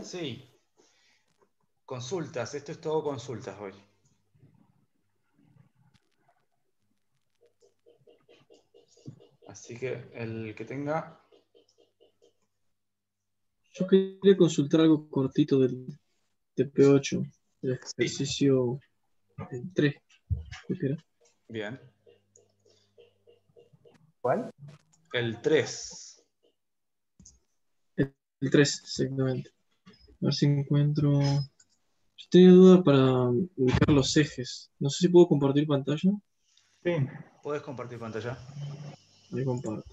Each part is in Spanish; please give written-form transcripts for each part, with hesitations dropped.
Sí, consultas. Esto es todo consultas hoy. Así que el que tenga... Yo quería consultar algo cortito del TP8, el Sí. ejercicio 3. Bien. ¿Cuál? El 3. El 3, exactamente. A ver si encuentro. Yo tenía duda para ubicar los ejes. No sé si puedo compartir pantalla. Sí. ¿Puedes compartir pantalla? Ahí comparto.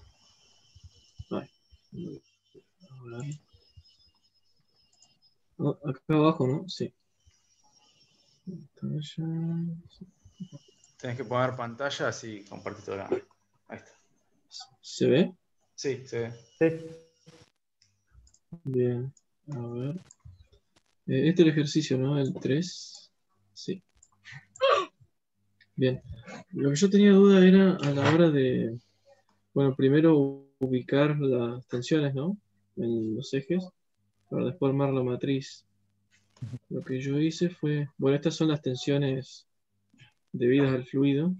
Ahí. A ver. Oh, acá abajo, ¿no? Sí. Pantalla. Tenés que poner pantalla así compartís todo. Ahí está. ¿Se ve? Sí, se ve. Sí. Bien. A ver. Este es el ejercicio, ¿no? El 3. Sí. Bien. Lo que yo tenía duda era a la hora de, bueno, primero ubicar las tensiones, ¿no? En los ejes, para después armar la matriz. Lo que yo hice fue, bueno, estas son las tensiones debidas al fluido.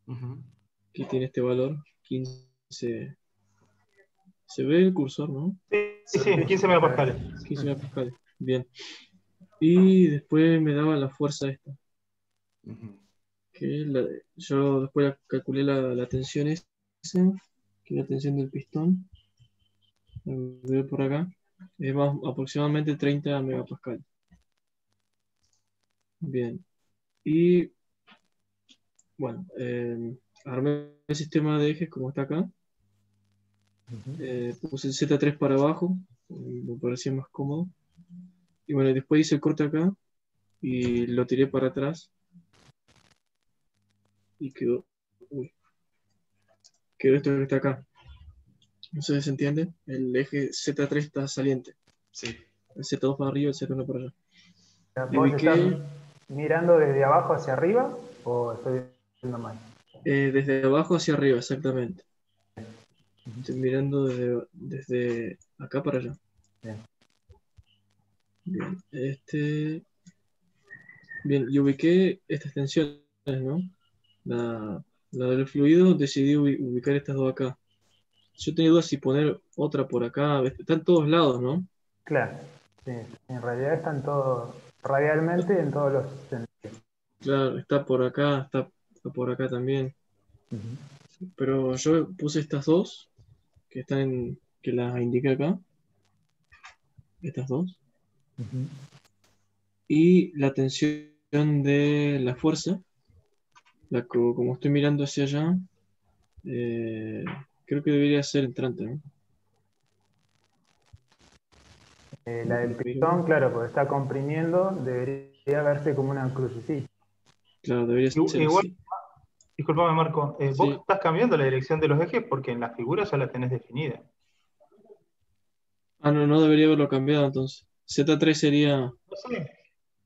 Ujú. Aquí tiene este valor, 15. Se ve el cursor, ¿no? Sí, sí, 15 megapascales. 15 megapascales. Bien. Y después me daba la fuerza esta. Ujú. Yo después calculé la tensión esa, que es la tensión del pistón. La veo por acá. Es más, aproximadamente 30 megapascales. Bien. Y bueno, armé el sistema de ejes como está acá. Puse el Z3 para abajo, me parecía más cómodo. Y bueno, después hice el corte acá y lo tiré para atrás y quedó esto que está acá. No sé si se entiende. El eje Z3 está saliente. Sí. El Z2 para arriba, el Z1 para allá. Y ¿Vos estás ubiqué mirando desde abajo hacia arriba o estoy viendo mal? desde abajo hacia arriba, exactamente. Estoy mirando desde acá para allá. Bien. Bien, bien, y ubiqué estas tensiones, ¿no? La del fluido, decidí ubicar estas dos acá. Yo tenía dudas si poner otra por acá. Está en todos lados, ¿no? Claro, sí. En realidad están todos radialmente en todos los sentidos. Claro, está por acá, está por acá también. Pero yo puse estas dos, que las indiqué acá, estas dos. Y la tensión de la fuerza, como estoy mirando hacia allá, eh, creo que debería ser entrante, ¿no? La del pistón, claro, porque está comprimiendo, debería verse como una crucecita. Claro, debería ser Igual, así. disculpame Marco, vos Sí. estás cambiando la dirección de los ejes porque en la figura ya la tenés definida. Ah, no, no debería haberlo cambiado entonces. Z3 sería.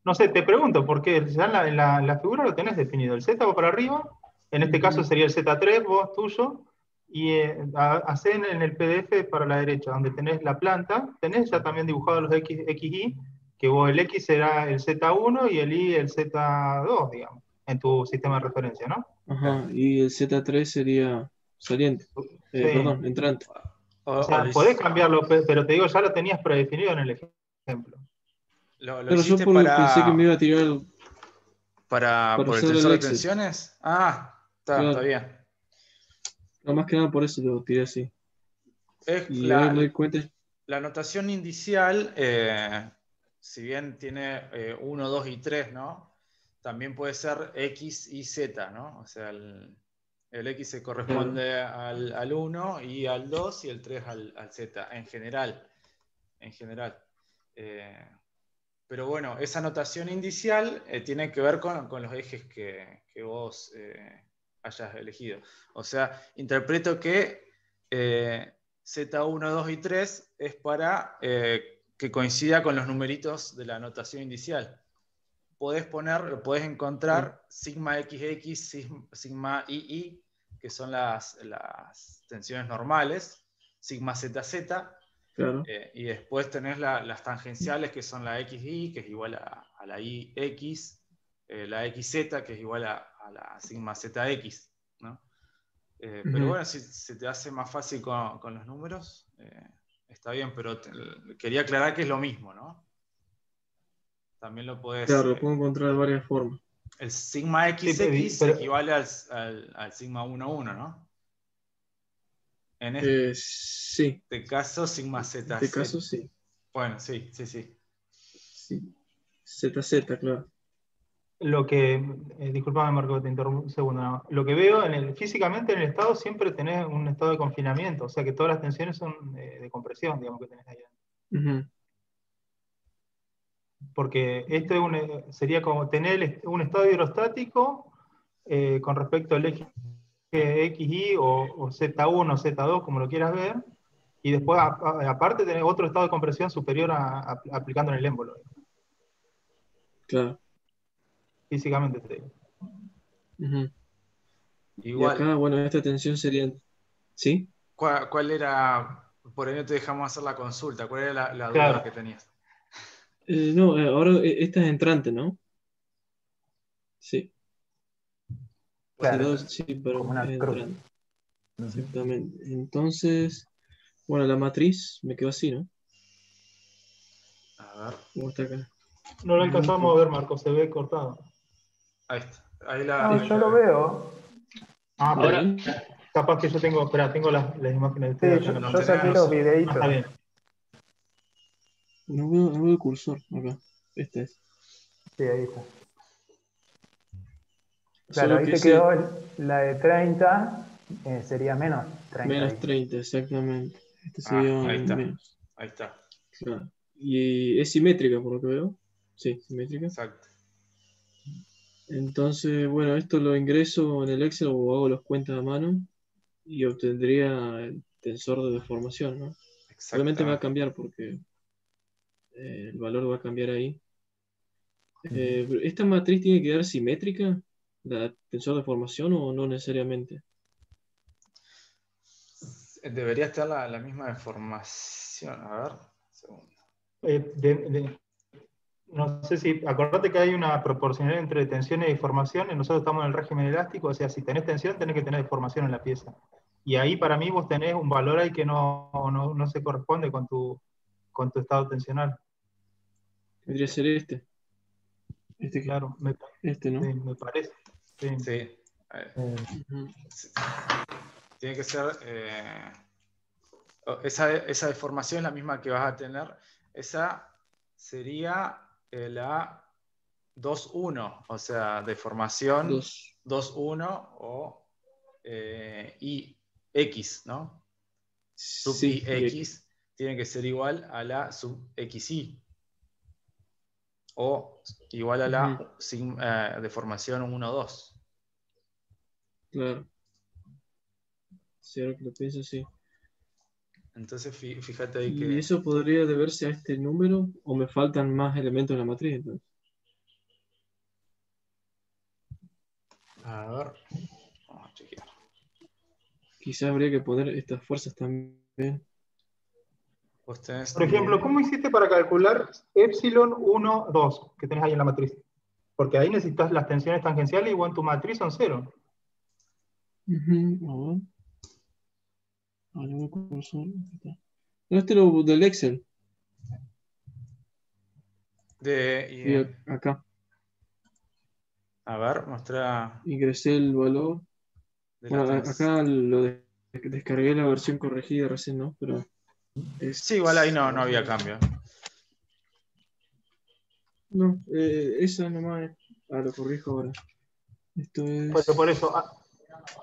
No sé, te pregunto, porque ya en la figura lo tenés definido. El Z va para arriba, en este caso Ujú. sería el Z3, vos tuyo, y hacé en el PDF para la derecha, donde tenés la planta, tenés ya también dibujados los XY, que vos el X será el Z1 y el Y el Z2, digamos, en tu sistema de referencia, ¿no? Ajá, y el Z3 sería saliente. Sí. Perdón, entrante. O O sea, podés cambiarlo, pero te digo, ya lo tenías predefinido en el ejemplo. lo Claro, yo hiciste pensé que me iba a tirar para por el usar el tensor de Excel. tensiones. Ah, está Claro, bien. no, más que nada por eso lo tiré así. Es Y ahora me doy cuenta. la notación inicial, si bien tiene 1, 2 y 3, ¿no? También puede ser X y Z, ¿no? O sea, el X se Claro, corresponde al 1 y al 2 y el 3 al Z, en general. En general. Eh, pero bueno, esa notación inicial tiene que ver con los ejes que vos hayas elegido. O sea, interpreto que Z1, 2 y 3 es para que coincida con los numeritos de la notación inicial. Podés claro. encontrar sigma XX, sigma II, que son las tensiones normales, sigma ZZ, Claro. Y después tenés las tangenciales, que son la XY, que es igual a la IX, la XZ, que es igual a la sigma ZX, ¿no? Pero bueno, si se te hace más fácil con los números, está bien, pero quería aclarar que es lo mismo, ¿no? También lo podés... Claro, lo puedo encontrar de varias formas. El sigma Sí, XX pero- equivale al sigma 1,1, ¿no? En Sí, este caso, sigma en ZZ. este caso sí. Bueno, sí, sí, sí. Sí. ZZ, claro. Lo que, disculpame Marco, te interrumpo un segundo nada más. Lo que veo físicamente en el estado siempre tenés un estado de confinamiento, o sea que todas las tensiones son de compresión, digamos, que tenés ahí adentro. Ujú. Porque esto sería como tener un estado hidrostático con respecto al eje XY o Z1 o Z2, como lo quieras ver, y después aparte tenés otro estado de compresión superior aplicando en el émbolo. Claro. Físicamente te digo. Ujú. Y Igual, acá, bueno, esta tensión sería. ¿Sí? ¿cuál era? Por ahí no te dejamos hacer la consulta. ¿Cuál era la duda Claro, que tenías? No, ahora esta es entrante, ¿no? Sí. Claro, Z2, sí, pero como es una cruz. entrante. Ujú. Exactamente. Entonces, bueno, la matriz me quedó así, ¿no? A ver, Como está acá. no lo Ujú. alcanzamos a ver, Marco, se ve cortado. ahí está. No, Ahí yo la lo veo. veo. Ah, ¿Está pero bien? capaz que yo tengo, espera, tengo las imágenes de Sí, ustedes acá yo, en la No yo saqué los tenemos. pantalla. Ah, videitos. está bien. No veo el cursor acá. Este es. Sí, ahí está. Claro, Solo ahí que te sí, quedó la de 30, sería menos 30 menos ahí. 30, exactamente. Este sería Ahí está. menos. Ahí está. Claro. Y es simétrica, por lo que veo. Sí, simétrica. Exacto. Entonces, bueno, esto lo ingreso en el Excel o hago las cuentas a mano y obtendría el tensor de deformación, ¿no? Obviamente va a Exactamente. cambiar porque el valor va a cambiar ahí. Pero ¿esta matriz tiene que dar simétrica, la tensor de formación, o no necesariamente? Debería estar la misma deformación. A ver, un segundo. Eh, de- de- no sé si, acordate que hay una proporcionalidad entre tensión y deformación, y nosotros estamos en el régimen elástico, o sea, si tenés tensión, tenés que tener deformación en la pieza. Y ahí para mí vos tenés un valor ahí que no se corresponde con tu estado tensional. Tendría que ser este. Claro, Este, ¿no? sí, me parece. Sí. Sí. Eh, Ujú. Sí. Tiene que ser. Esa deformación es la misma que vas a tener. Esa sería la 2,1, o sea, deformación Dos. 2,1 o IX, ¿no? Sub Sí, y aquí. IX tiene que ser igual a la sub XY o igual a Ujú. la deformación 1,2. Claro. Si ahora que lo pienso, sí. Entonces, fíjate ahí ¿Y que. eso podría deberse a este número o me faltan más elementos en la matriz, entonces? A ver, vamos a chequear. Quizás habría que poner estas fuerzas también. Vos tenés. Por ejemplo, ¿cómo hiciste para calcular epsilon 1, 2 que tenés ahí en la matriz? Porque ahí necesitas las tensiones tangenciales y vos en tu matriz son cero. Ujú. A ver, voy a cursor. Aquí está. No, este lo del Excel. Sí, acá. A ver, muestra Ingresé el valor. de la Bueno, tensión. acá descargué la versión corregida recién, ¿no? Pero Sí, igual ahí es. A no ver. había cambio. No, esa nomás es. Ah, lo corrijo ahora. Esto Pero por es. eso,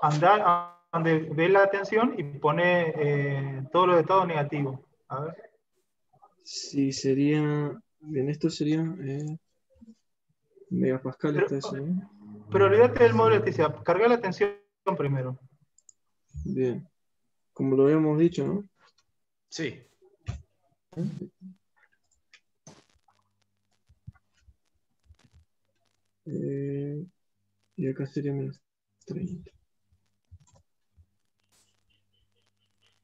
andá a donde ves la tensión y pone todos los estados negativos. A ver. Sí, sería. Bien, esto sería. Megapascal Pero, está eso, ¿no? pero olvídate del módulo de elasticidad. Carga la tensión primero. Bien. Como lo habíamos dicho, ¿no? Sí, Eh, y acá sería menos 30.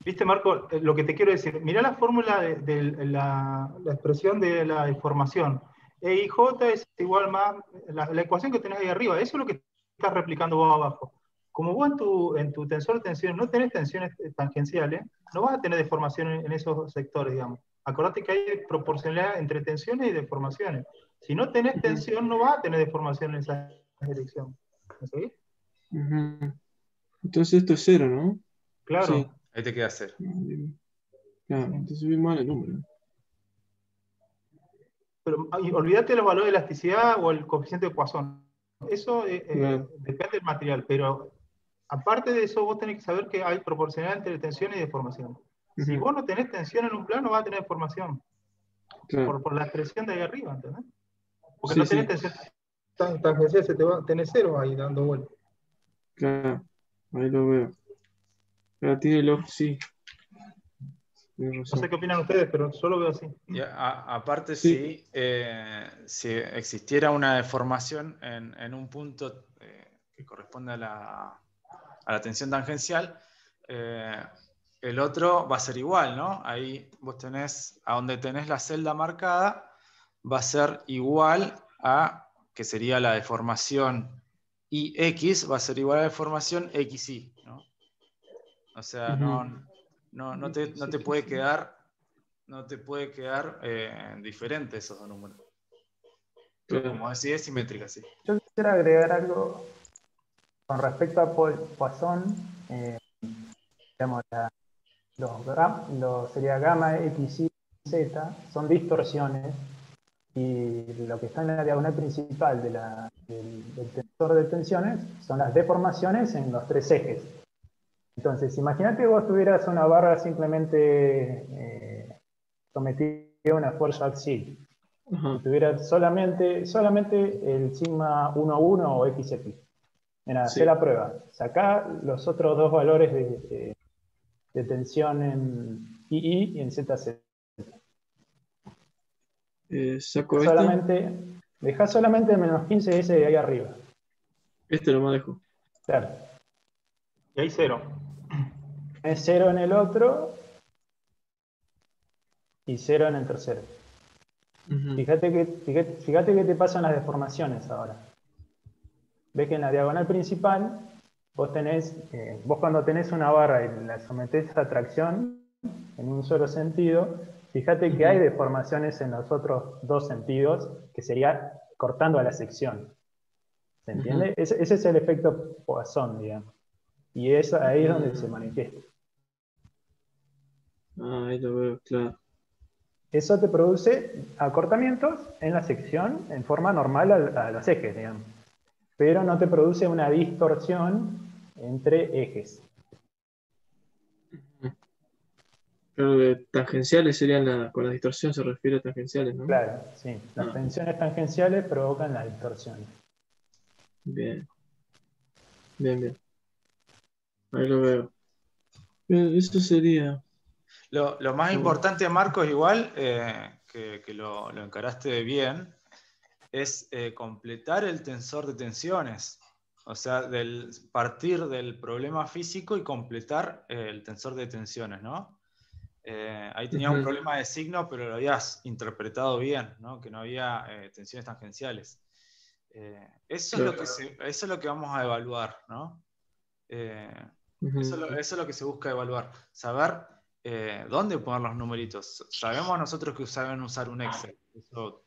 Viste, Marco, lo que te quiero decir, mirá la fórmula de la expresión de la deformación. E y J es igual más, la ecuación que tenés ahí arriba, eso es lo que estás replicando vos abajo. Como vos en tu tensor de tensión no tenés tensiones tangenciales, no vas a tener deformación en esos sectores, digamos. Acordate que hay proporcionalidad entre tensiones y deformaciones. Si no tenés tensión, no vas a tener deformación en esa dirección. ¿Me seguís? Entonces esto es 0, ¿no? Claro. Sí. Ahí te queda 0. Claro, entonces vi mal el número. Pero olvídate los valores de elasticidad o el coeficiente de Poisson. Eso Claro. depende del material, pero aparte de eso, vos tenés que saber que hay proporcionalidad entre tensión y deformación. Si vos no tenés tensión en un plano, vas a tener deformación. Claro. Por la expresión de ahí arriba, ¿entendés? Porque Sí, no tenés sí. tensión tangencial, se te va a tener 0 ahí dando vuelta. Claro, ahí lo veo. Pero tiene log, sí. Tienes No razón. sé qué opinan ustedes, pero yo lo veo así. Y aparte, Sí. si existiera una deformación en un punto que corresponde a la tensión tangencial, el otro va a ser igual, ¿no? Ahí vos tenés, a donde tenés la celda marcada, va a ser igual a, que sería la deformación IX, va a ser igual a la deformación XY, ¿no? O sea, no te puede quedar, diferente esos dos números. Claro. Como decís, es simétrica, sí. Yo quisiera agregar algo con respecto a Poisson. Digamos, sería gamma, X, Y, Z, son distorsiones, y lo que está en la diagonal principal del tensor de tensiones son las deformaciones en los tres ejes. Entonces, imagínate que vos tuvieras una barra simplemente sometida a una fuerza axial. Ajá. Y tuvieras solamente el sigma 1,1 o XX. Mira, Sí. hacé la prueba. Sacá los otros dos valores de tensión en II y en ZZ. Saco esta. Dejá solamente el menos 15 ese de ahí arriba. Este lo manejo. Claro. Y ahí 0. Es 0 en el otro y 0 en el tercero. Fíjate que te pasan las deformaciones ahora. Ves que en la diagonal principal vos cuando tenés una barra y la sometés a tracción en un solo sentido, fíjate que hay deformaciones en los otros dos sentidos, que sería cortando a la sección. ¿Se entiende? Ese es el efecto Poisson, digamos. Y ahí es donde se manifiesta. Ah, ahí lo veo, claro. Eso te produce acortamientos en la sección en forma normal a los ejes, digamos. Pero no te produce una distorsión entre ejes. Claro, tangenciales serían con la distorsión se refiere a tangenciales, ¿no? Claro, sí. Las tensiones tangenciales provocan las distorsiones. Bien. Bien. Ahí lo veo. Bien, eso sería. Lo más importante, Marcos, igual, que lo encaraste bien, es completar el tensor de tensiones. O sea, partir del problema físico y completar el tensor de tensiones, ¿no? Ahí tenía un problema de signo, pero lo habías interpretado bien, ¿no? Que no había tensiones tangenciales. Eso es lo que vamos a evaluar, ¿no? Eso es lo que se busca evaluar. Saber dónde poner los numeritos. Sabemos nosotros que saben usar un Excel. Eso,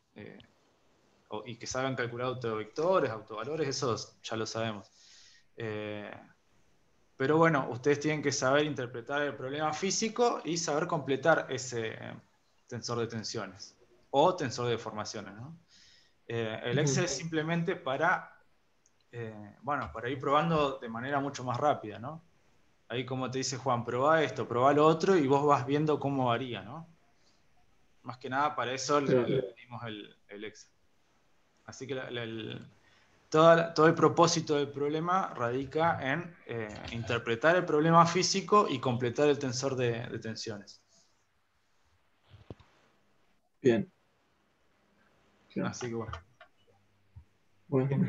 y que saben calcular autovectores, autovalores, eso ya lo sabemos. Pero bueno, ustedes tienen que saber interpretar el problema físico y saber completar ese tensor de tensiones o tensor de deformaciones, ¿no? El Excel es simplemente para ir probando de manera mucho más rápida, ¿no? Ahí como te dice Juan, probá esto, probá lo otro y vos vas viendo cómo varía, ¿no? Más que nada para eso le pedimos el Excel. Así que todo el propósito del problema radica en interpretar el problema físico y completar el tensor de tensiones. Bien. Así que bueno.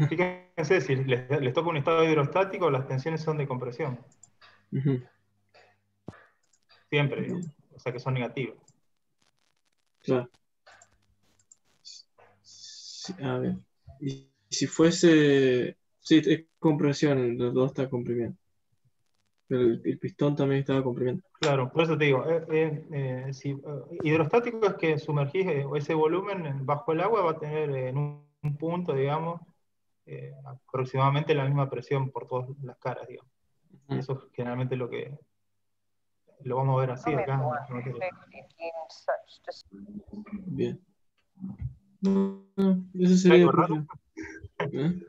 Fíjense, si les toca un estado hidrostático, las tensiones son de compresión. siempre, digamos. O sea que son negativos. Claro. Sí, a ver. Y si fuese. Sí, es compresión, los dos están comprimiendo. Pero el pistón también estaba comprimiendo. Claro, por eso te digo, hidrostático es que sumergís ese volumen bajo el agua va a tener en un punto, digamos, aproximadamente la misma presión por todas las caras, digamos. Y eso es generalmente lo vamos a ver así acá en la materia. Bien. No, eso ¿Hay sería, algo raro? profe. ¿Eh?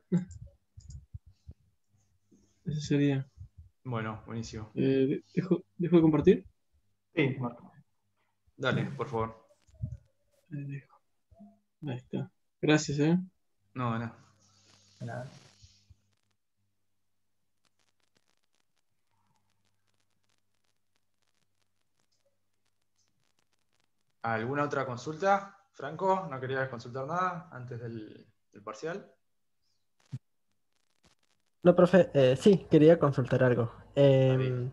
Eso sería. Bueno, buenísimo. ¿Dejo de compartir? Sí, Marco. Dale, por favor. Ahí dejo. Ahí está. Gracias, ¿eh? No, no. Nada. ¿Alguna otra consulta? Franco, ¿no querías consultar nada antes del parcial? No, profe, sí, quería consultar algo. Ahí.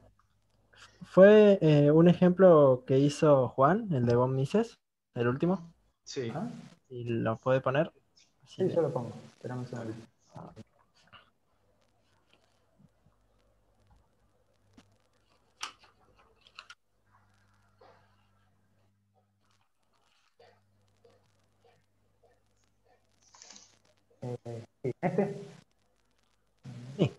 Fue un ejemplo que hizo Juan, el de Von Mises, el último, Sí. ¿Ah? y lo puede poner. Así Sí, yo lo pongo. Esperame un segundo. Sí, este. sí.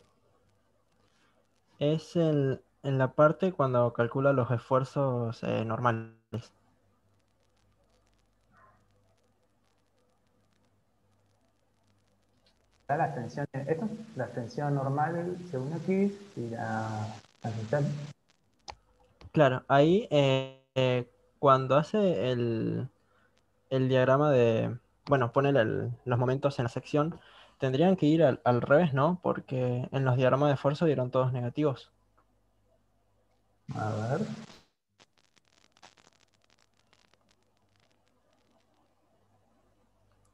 Es en la parte cuando calcula los esfuerzos normales. Está la extensión, esto, la extensión normal según X y la extensión. Claro, ahí cuando hace el diagrama de, bueno, pone los momentos en la sección, tendrían que ir al revés, ¿no? Porque en los diagramas de esfuerzo dieron todos negativos. A ver.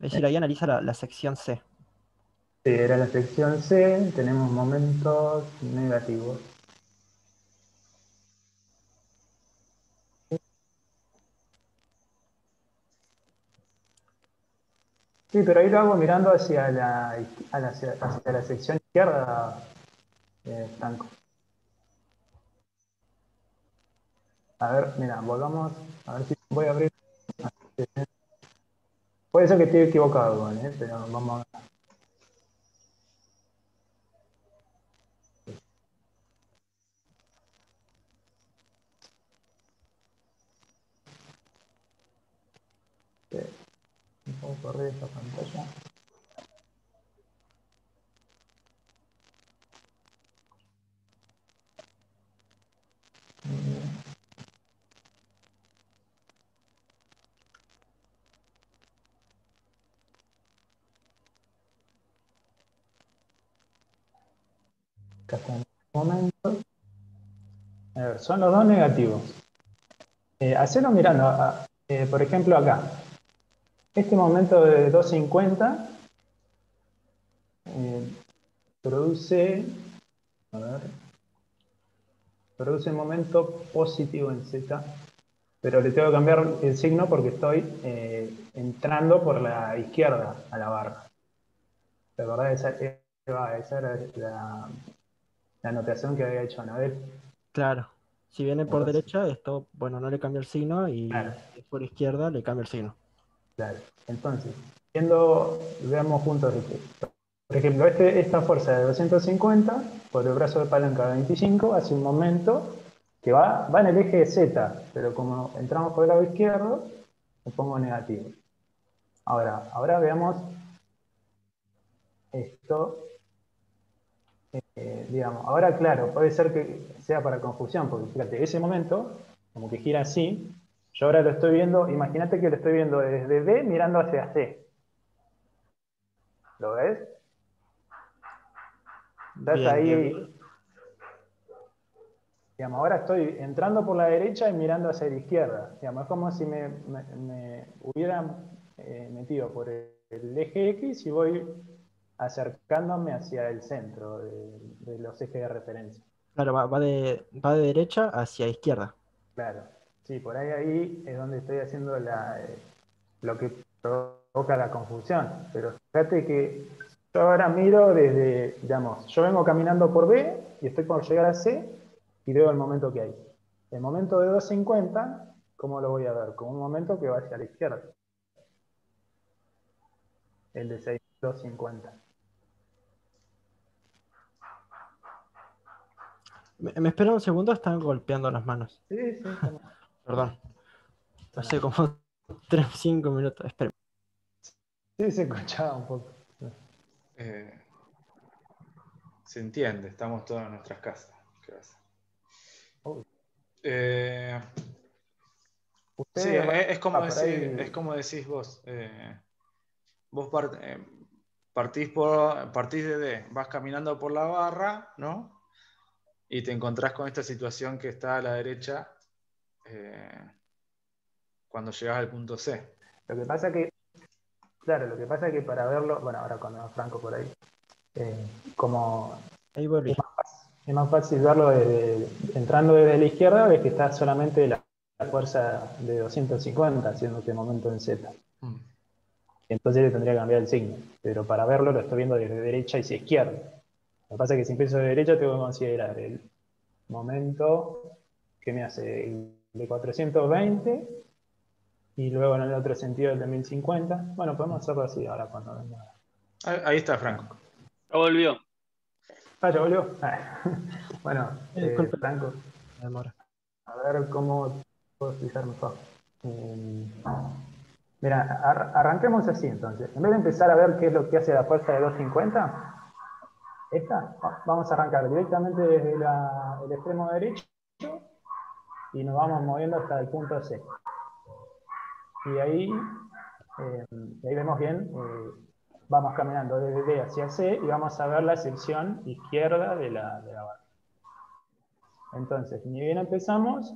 Es decir, ahí analiza la sección C. Sí, era la sección C, tenemos momentos negativos. Sí, pero ahí lo hago mirando hacia hacia la sección izquierda, Franco. A ver, mira, volvamos, a ver si voy a abrir. Puede ser que esté equivocado, igual, pero vamos a ver. Vamos a correr esta pantalla. Acá están los momentos. A ver, son los dos negativos. Hacelo mirando, por ejemplo, acá. Este momento de 250 produce, a ver, produce un momento positivo en Z, pero le tengo que cambiar el signo porque estoy entrando por la izquierda a la barra. ¿De verdad? Esa era la anotación que había hecho Anabel. Claro. Si viene por Entonces, derecha, esto, bueno, no le cambia el signo claro, y si es por izquierda, le cambia el signo. claro. Entonces, veamos juntos esto. Por ejemplo, esta fuerza de 250 por el brazo de palanca 25 hace un momento que va en el eje de Z, pero como entramos por el lado izquierdo, le pongo negativo. Ahora veamos esto. Digamos, ahora claro, puede ser que sea para confusión, porque fíjate, ese momento, como que gira así, yo ahora lo estoy viendo, imagínate que lo estoy viendo desde B mirando hacia C. ¿Lo ves? Estás Bien, bien. ahí, digamos, ahora estoy entrando por la derecha y mirando hacia la izquierda. Digamos, es como si me hubieran metido por el eje X y voy acercándome hacia el centro de los ejes de referencia. Claro, va de derecha hacia izquierda. Claro, sí, por ahí es donde estoy haciendo lo que provoca la confusión. Pero fíjate que yo ahora miro desde, digamos, yo vengo caminando por B y estoy por llegar a C y veo el momento que hay. El momento de 2.50, ¿cómo lo voy a ver? Como un momento que va hacia la izquierda. El de 6.250. Me espera un segundo, están golpeando las manos. Sí, sí, Perdón. Hace como 3 o 5 minutos. Espera. sí, se escuchaba un poco. Se entiende, estamos todos en nuestras casas. ¿Qué va a hacer? Uy. Sí, es como por ahí. es como decís vos. Vos partís de D, vas caminando por la barra, ¿no? Y te encontrás con esta situación que está a la derecha cuando llegas al punto C. Lo que pasa que, claro, lo que pasa es que para verlo, bueno, ahora cuando va Franco por ahí, como Ahí volví. es más fácil verlo entrando desde la izquierda, ves que está solamente la fuerza de 250 haciendo este momento en Z. Entonces le tendría que cambiar el signo. Pero para verlo lo estoy viendo desde derecha hacia izquierda. Lo que pasa es que si empiezo de derecha tengo que considerar el momento que me hace el de 420 y luego en el otro sentido el de 1050. Bueno, podemos hacerlo así ahora cuando venga. Ahí está Franco. Ya volvió. Ah, ya volvió. Bueno, Disculpe. Franco, La demora. a ver cómo puedo explicar mejor. Mira, arranquemos así entonces. En vez de empezar a ver qué es lo que hace la fuerza de 250, vamos a arrancar directamente desde el extremo derecho y nos vamos moviendo hasta el punto C. Y ahí vemos bien, vamos caminando desde D hacia C y vamos a ver la sección izquierda de la barra. Entonces, ni bien empezamos,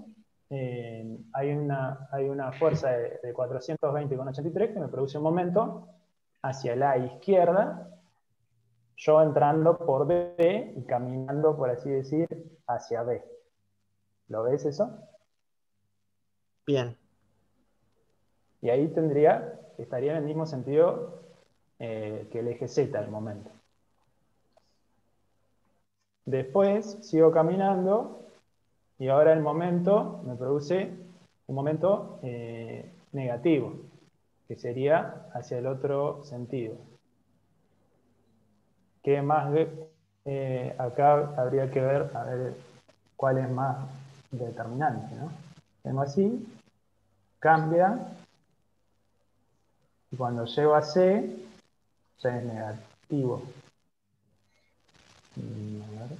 hay una fuerza de 420,83 que me produce un momento hacia la izquierda, yo entrando por D y caminando, por así decir, hacia B. ¿Lo ves eso? Bien. Y ahí estaría en el mismo sentido que el eje Z al momento. Después sigo caminando y ahora el momento me produce un momento negativo, que sería hacia el otro sentido. ¿Qué más acá habría que ver, a ver cuál es más determinante, ¿no? Tengo así, cambia, y cuando llego a C, ya es negativo. A ver.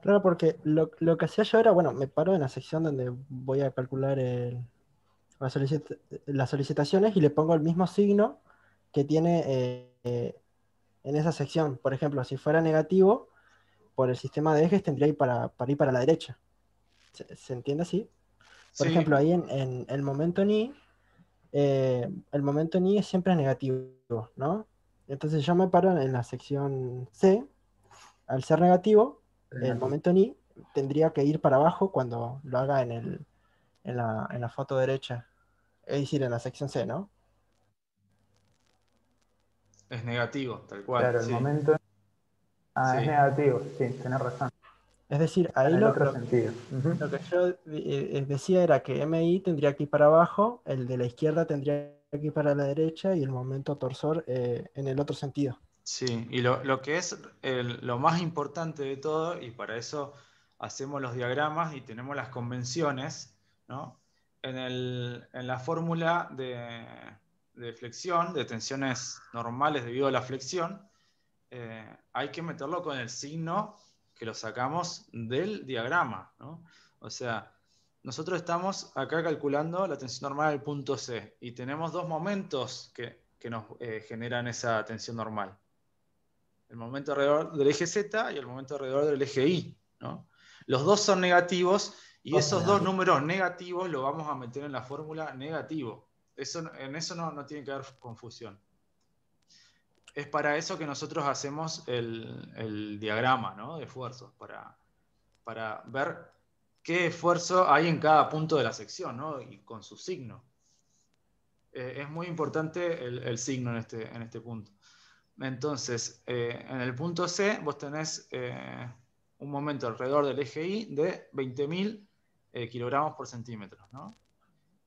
Claro, porque lo que hacía yo era, bueno, me paro en la sección donde voy a calcular las solicitaciones y le pongo el mismo signo que tiene en esa sección. Por ejemplo, si fuera negativo, por el sistema de ejes tendría para ir para la derecha. ¿Se entiende así? Por Sí. ejemplo, ahí en el momento en I, el momento en I siempre es negativo, ¿no? Entonces yo me paro en la sección C, al ser negativo, el momento en I tendría que ir para abajo cuando lo haga en la foto derecha, es decir, en la sección C, ¿no? Es negativo, tal cual. Claro, el Sí. momento... Sí. es negativo, sí, tenés razón. Es decir, Está ahí en el otro sentido. lo que yo decía era que MI tendría que ir para abajo, el de la izquierda tendría que ir para la derecha y el momento torsor en el otro sentido. Sí, y lo que es lo más importante de todo, y para eso hacemos los diagramas y tenemos las convenciones, ¿no? En la fórmula de flexión, de tensiones normales debido a la flexión, hay que meterlo con el signo que lo sacamos del diagrama, ¿no? O sea, nosotros estamos acá calculando la tensión normal del punto C y tenemos dos momentos que nos generan esa tensión normal. El momento alrededor del eje Z y el momento alrededor del eje Y, ¿no? Los dos son negativos y esos dos números negativos los vamos a meter en la fórmula negativo. En eso no tiene que haber confusión. Es para eso que nosotros hacemos el diagrama, ¿no? De esfuerzos, para ver qué esfuerzo hay en cada punto de la sección, ¿no? Y con su signo. Es muy importante el signo en este punto. Entonces, en el punto C vos tenés un momento alrededor del eje Y de 20.000 kilogramos por centímetro, ¿no?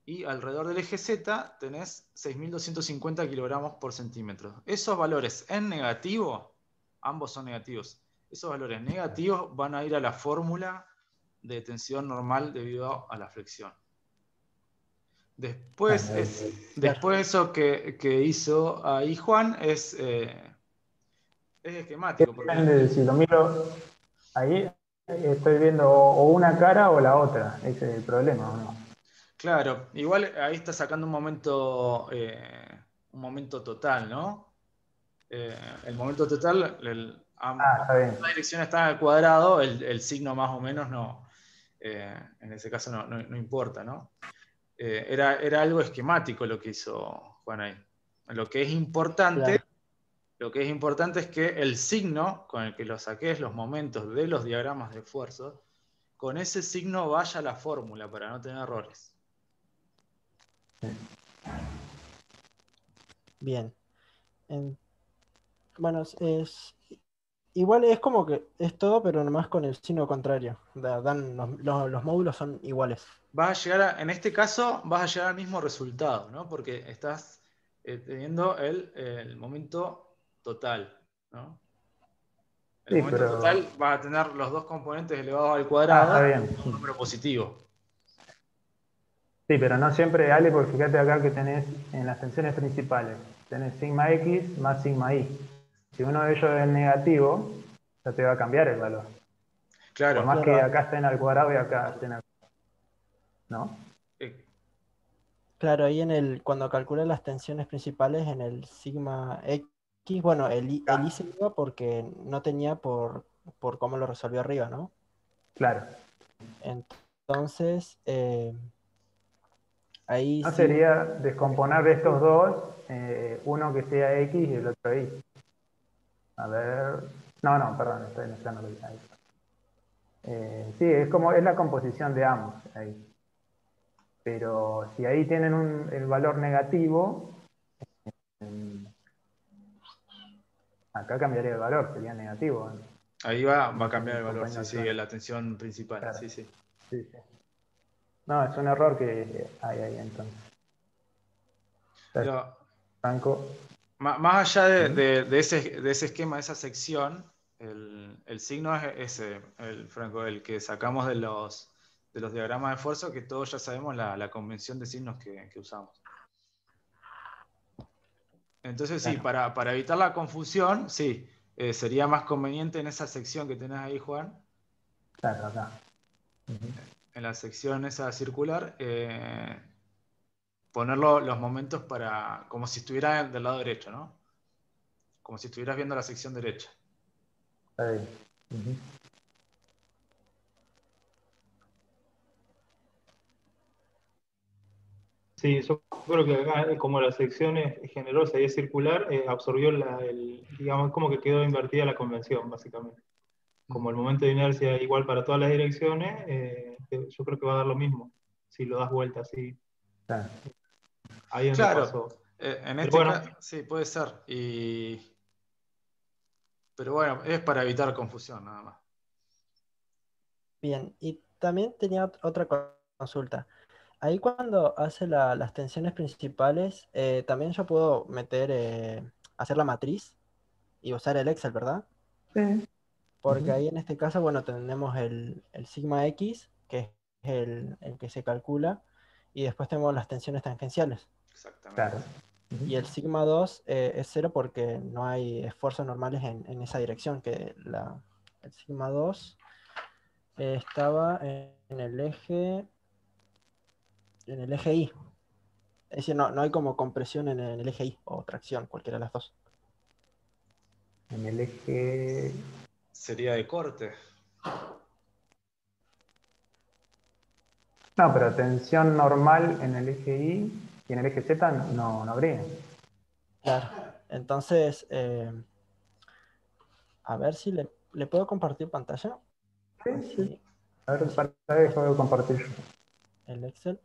Y alrededor del eje Z tenés 6.250 kilogramos por centímetro. Esos valores en negativo, ambos son negativos, esos valores negativos van a ir a la fórmula de tensión normal debido a la flexión. Después, después eso que hizo ahí Juan es esquemático. Depende, si lo miro ahí, estoy viendo o una cara o la otra. Ese es el problema, ¿o no? Claro, igual ahí está sacando un momento total, ¿no? El momento total, Está bien. la dirección está al cuadrado, el signo más o menos no, en ese caso no importa, ¿no? Era algo esquemático lo que hizo Juan ahí. Lo que es importante, Claro. lo que es importante es que el signo con el que lo saques los momentos de los diagramas de esfuerzo, con ese signo vaya a la fórmula para no tener errores. Bien. Bueno, igual es como que es todo, pero nomás con el signo contrario. Los módulos son iguales. En este caso, vas a llegar al mismo resultado, ¿no? Porque estás teniendo el momento total, ¿no? El Sí, momento pero... total va a tener los dos componentes elevados al cuadrado, está bien. un número positivo. Sí, pero no siempre, Ale, porque fíjate acá que tenés en las tensiones principales, tenés sigma X más sigma Y. Si uno de ellos es negativo, ya te va a cambiar el valor. Claro. Por más Claro. que acá estén al cuadrado y acá estén al cuadrado. ¿No? Claro, ahí cuando calcula las tensiones principales en el sigma X, bueno, el I se iba porque no tenía por cómo lo resolvió arriba, ¿no? Claro. Entonces, ahí No sí. sería descomponer de estos dos, uno que sea X y el otro Y. A ver... No, perdón, estoy mezclando lo que hay. Sí, es la composición de ambos ahí. Pero si ahí tienen el valor negativo, acá cambiaría el valor, sería negativo. Ahí va a cambiar el valor, sí, Compañía la tensión principal, claro. sí, sí. Sí. No, es un error que hay ahí entonces. Franco. Más allá de ese esquema, de esa sección, el signo es ese, Franco, el que sacamos de los diagramas de esfuerzo, que todos ya sabemos la convención de signos que usamos. Entonces sí, Claro. para evitar la confusión, sí, sería más conveniente en esa sección que tenés ahí, Juan. Claro, acá. En la sección esa circular, poner los momentos como si estuviera del lado derecho, ¿no? Como si estuvieras viendo la sección derecha. Está bien. Sí, yo creo que acá, como la sección es generosa y es circular, absorbió digamos, como que quedó invertida la convención, básicamente. Como el momento de inercia es igual para todas las direcciones, yo creo que va a dar lo mismo si lo das vuelta así. Claro. Ahí donde Claro, pasó. en Pero este bueno, caso, sí, puede ser. Pero bueno, es para evitar confusión, nada más. Bien, y también tenía otra consulta. Ahí cuando hace las tensiones principales, también yo puedo hacer la matriz y usar el Excel, ¿verdad? Sí. Porque ahí en este caso, bueno, tenemos el sigma X, que es el que se calcula, y después tenemos las tensiones tangenciales. Exactamente. Claro. Y el sigma 2 es cero porque no hay esfuerzos normales en esa dirección, que el sigma 2 estaba en el eje Y. Es decir, no hay como compresión en el eje Y o tracción, cualquiera de las dos. En el eje... Sería de corte. No, pero tensión normal en el eje Y y en el eje Z no habría. Claro. Entonces, a ver si le puedo compartir pantalla. Sí. Así. A ver, para dejo de compartir yo. El Excel.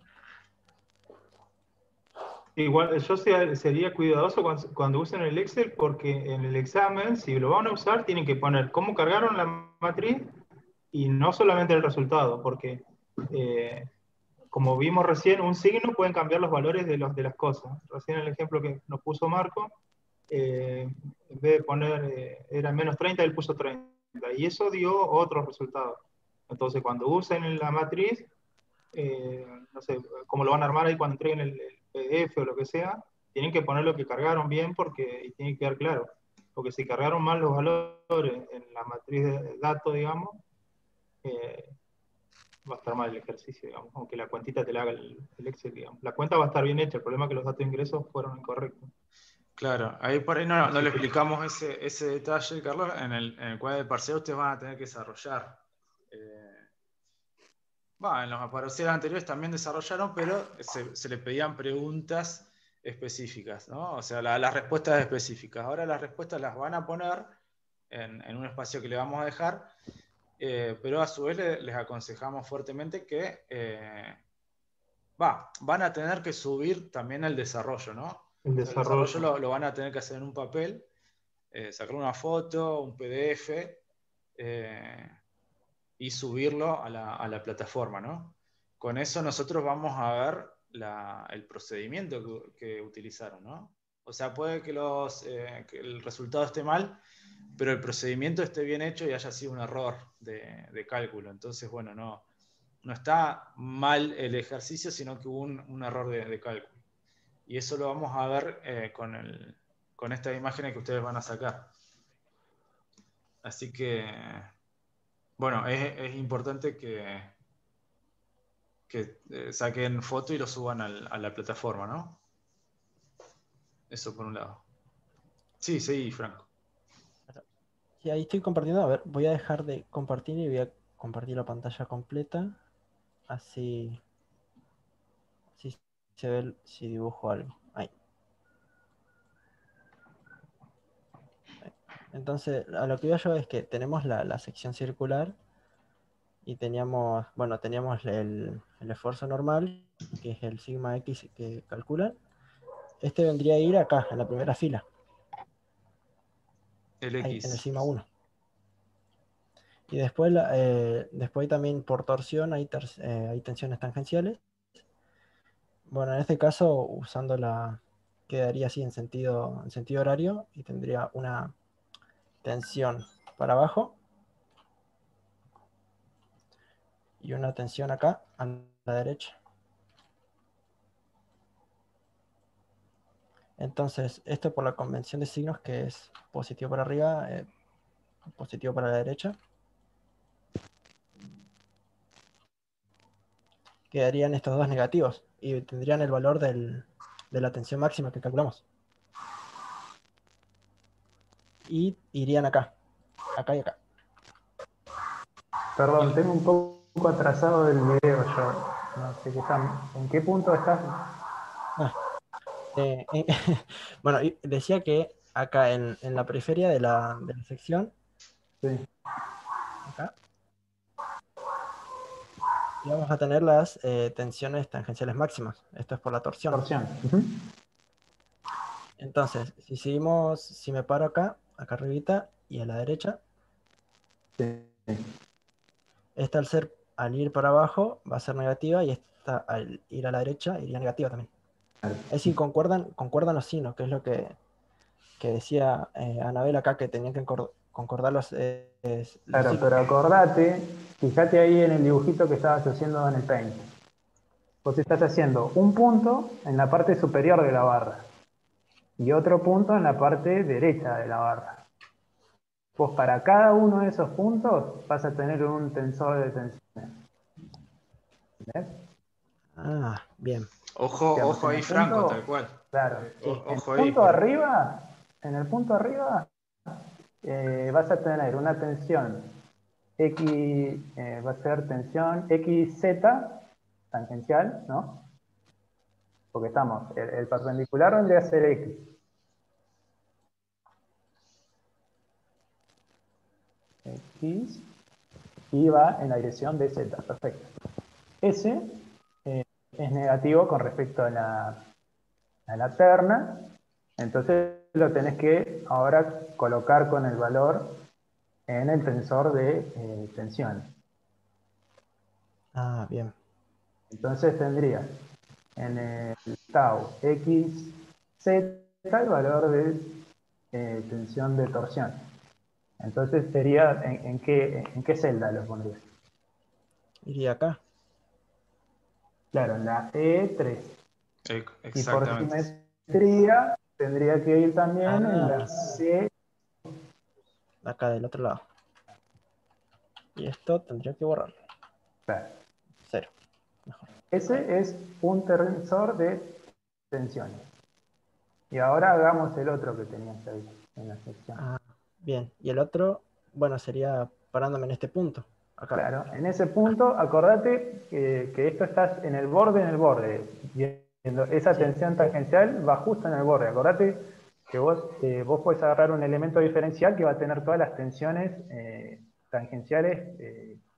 Igual, yo sería cuidadoso cuando usen el Excel, porque en el examen, si lo van a usar, tienen que poner cómo cargaron la matriz y no solamente el resultado, porque como vimos recién, un signo pueden cambiar los valores de las cosas. Recién el ejemplo que nos puso Marco, en vez de poner, era -30, él puso 30, y eso dio otro resultado. Entonces, cuando usen la matriz, no sé cómo lo van a armar ahí cuando entreguen el PDF o lo que sea, tienen que poner lo que cargaron bien y tiene que quedar claro. Porque si cargaron mal los valores en la matriz de datos, digamos, va a estar mal el ejercicio, digamos, aunque la cuentita te la haga el Excel, digamos. La cuenta va a estar bien hecha, el problema es que los datos de ingresos fueron incorrectos. Claro, ahí por ahí no le explicamos ese detalle, Carlos. En el cuadro de parcial ustedes van a tener que desarrollar. En los parciales anteriores también desarrollaron, pero se le pedían preguntas específicas, ¿no? O sea, las respuestas específicas. Ahora las respuestas las van a poner en un espacio que le vamos a dejar, pero a su vez les aconsejamos fuertemente que van a tener que subir también el desarrollo, ¿no? El O sea, el desarrollo desarrollo. lo van a tener que hacer en un papel, sacar una foto, un PDF, y subirlo a la plataforma, ¿no? Con eso nosotros vamos a ver el procedimiento que utilizaron, ¿no? O sea, puede que el resultado esté mal, pero el procedimiento esté bien hecho y haya sido un error de cálculo. Entonces, bueno, no está mal el ejercicio, sino que hubo un error de cálculo. Y eso lo vamos a ver con estas imágenes que ustedes van a sacar. Así que, bueno, es importante que saquen foto y lo suban a la plataforma, ¿no? Eso por un lado. Sí, sí, Franco. Sí, ahí estoy compartiendo. A ver, voy a dejar de compartir y voy a compartir la pantalla completa. Así se ve si dibujo algo. Ahí. Entonces, a lo que iba yo es que tenemos la sección circular y teníamos el esfuerzo normal, que es el sigma X que calculan. Este vendría a ir acá, en la primera fila, El ahí, en el X. sigma 1. Y después, después también por torsión hay tensiones tangenciales. Bueno, en este caso, quedaría así en sentido horario y tendría una tensión para abajo y una tensión acá a la derecha. Entonces, esto por la convención de signos, que es positivo para arriba, positivo para la derecha, quedarían estos dos negativos y tendrían el valor de la tensión máxima que calculamos. Y irían acá y acá. Perdón, tengo un poco atrasado el video yo. No sé en qué punto estás. Ah, bueno, decía que acá en la periferia de la sección, Sí. acá, íbamos a tener las tensiones tangenciales máximas. Esto es por la torsión. Torsión. Entonces, si me paro acá arribita y a la derecha, Sí. esta al ir para abajo va a ser negativa y esta al ir a la derecha iría negativa también. Es decir, concuerdan los signos, que es lo que decía Anabel acá, que tenían que concordar los Claro, signos. pero acordate, fíjate ahí en el dibujito que estabas haciendo en el Paint. Vos estás haciendo un punto en la parte superior de la barra y otro punto en la parte derecha de la barra. Vos para cada uno de esos puntos vas a tener un tensor de tensiones. ¿Ves? Ah, bien. Ojo, Digamos, ojo ahí, Franco, tal cual. Claro, Ojo ahí. en el punto arriba vas a tener una tensión X, va a ser tensión XZ tangencial, ¿no? Porque el perpendicular vendría a ser X. X. y va en la dirección de Z. Perfecto. S es negativo con respecto a la terna, entonces lo tenés que ahora colocar con el valor en el tensor de tensiones. Ah, bien. Entonces tendrías en el tau x, z el valor de tensión de torsión. Entonces sería, ¿en qué celda lo pondrías? Iría acá. Claro, en la E3. Y por Exactamente. simetría tendría que ir también en la Ah, C. acá del otro lado. Y esto tendría que borrarlo. Claro. 0. Mejor. Ese es un tensor de tensiones. Y ahora hagamos el otro que tenías ahí en la sección. Ah, bien. Y el otro, bueno, sería parándome en este punto. Acá. Claro, en ese punto, acordate que esto está en el borde. Viendo esa Sí. tensión tangencial va justo en el borde. Acordate que vos podés agarrar un elemento diferencial que va a tener todas las tensiones tangenciales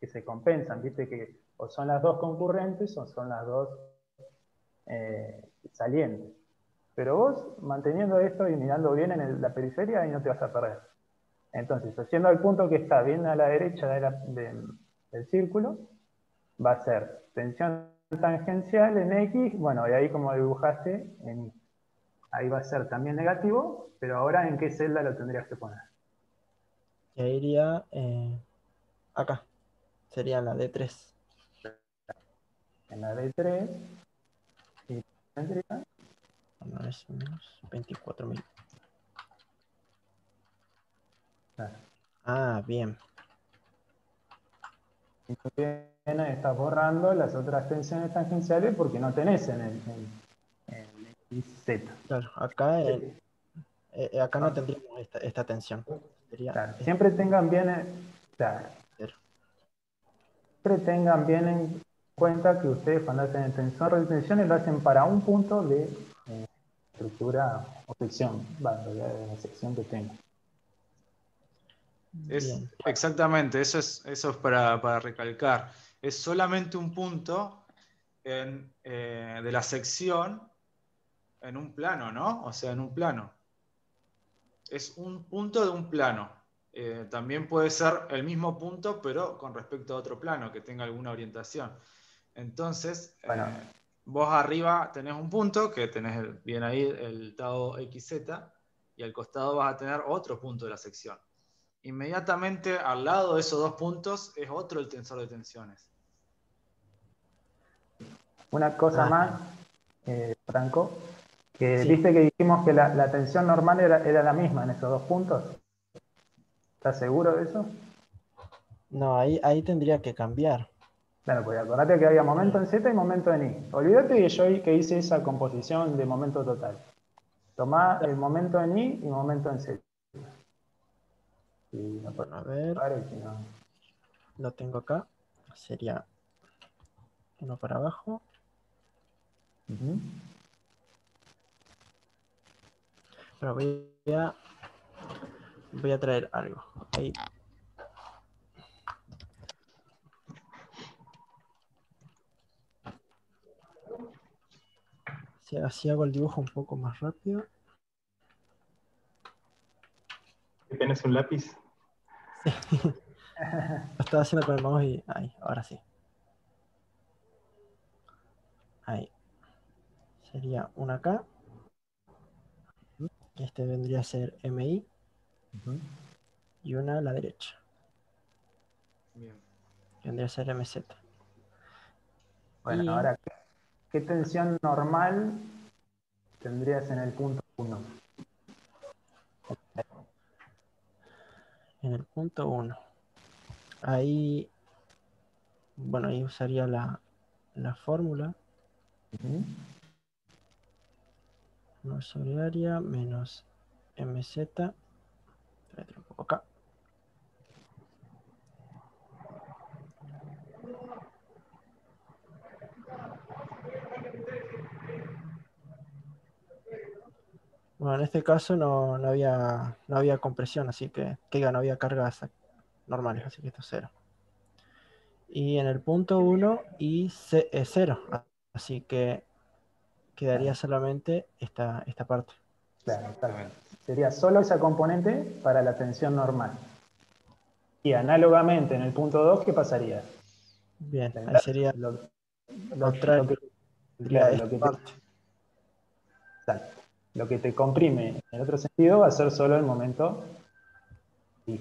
que se compensan. Viste que o son las dos concurrentes o son las dos salientes. Pero vos, manteniendo esto y mirando bien en la periferia, ahí no te vas a perder. Entonces, haciendo el punto que está bien a la derecha del círculo, va a ser tensión tangencial en X, bueno, y ahí como dibujaste, en Y. Ahí va a ser también negativo, pero ahora ¿en qué celda lo tendrías que poner? Y ahí iría acá. Sería la D3. En la D3, y tendría, Bueno, es menos 24.000. claro, Ah, bien. y también estás borrando las otras tensiones tangenciales porque no tenés en XZ. Claro, acá, acá no tendríamos esta tensión. Sería Claro, siempre tengan bien, claro, 0. siempre tengan bien en cuenta que ustedes cuando hacen el tensor de tensiones lo hacen para un punto de estructura o sección, de la sección que tengan. Es Bien. exactamente, eso es para recalcar. Es solamente un punto de la sección en un plano, ¿no? O sea, en un plano. Es un punto de un plano. También puede ser el mismo punto, pero con respecto a otro plano, que tenga alguna orientación. Entonces, Bueno, vos arriba tenés un punto, que tenés bien ahí el tau XZ, y al costado vas a tener otro punto de la sección. Inmediatamente al lado de esos dos puntos es otro el tensor de tensiones. una cosa Ah, más, Franco, que sí. viste que dijimos que la tensión normal era la misma en esos dos puntos. ¿Estás seguro de eso? No, ahí tendría que cambiar. Claro, pues acordate que había momento en Z y momento en Y. Olvídate que yo que hice esa composición de momento total. Tomá el momento en Y y momento en Z. Y no puedo Bueno, a ver, si no. lo tengo acá. Sería uno para abajo. Ujú. Pero voy a traer algo. Ahí. Si así hago el dibujo un poco más rápido. ¿Tienes un lápiz? Sí. Lo estaba haciendo con el mouse y ahí, ahora sí. Ahí. Sería una acá. Que este vendría a ser MI. Ujú. Y una a la derecha. Bien. Que vendría a ser MZ. Bueno, Y ahora, ¿qué tensión normal tendrías en el punto 1? en el punto 1. Ahí, bueno, ahí usaría la fórmula. No sobre área menos MZ. Voy a traer un poco acá. Bueno, en este caso no había compresión, así que no había cargas normales, así que esto es 0. Y en el punto 1 y 0. Así que quedaría solamente esta parte. Claro, exacto. Sería solo esa componente para la tensión normal. Y análogamente en el punto 2, ¿qué pasaría? Bien, ahí sería Lo contrario. que, Tendría claro, esta parte. exacto. Lo que te comprime en el otro sentido va a ser solo el momento I.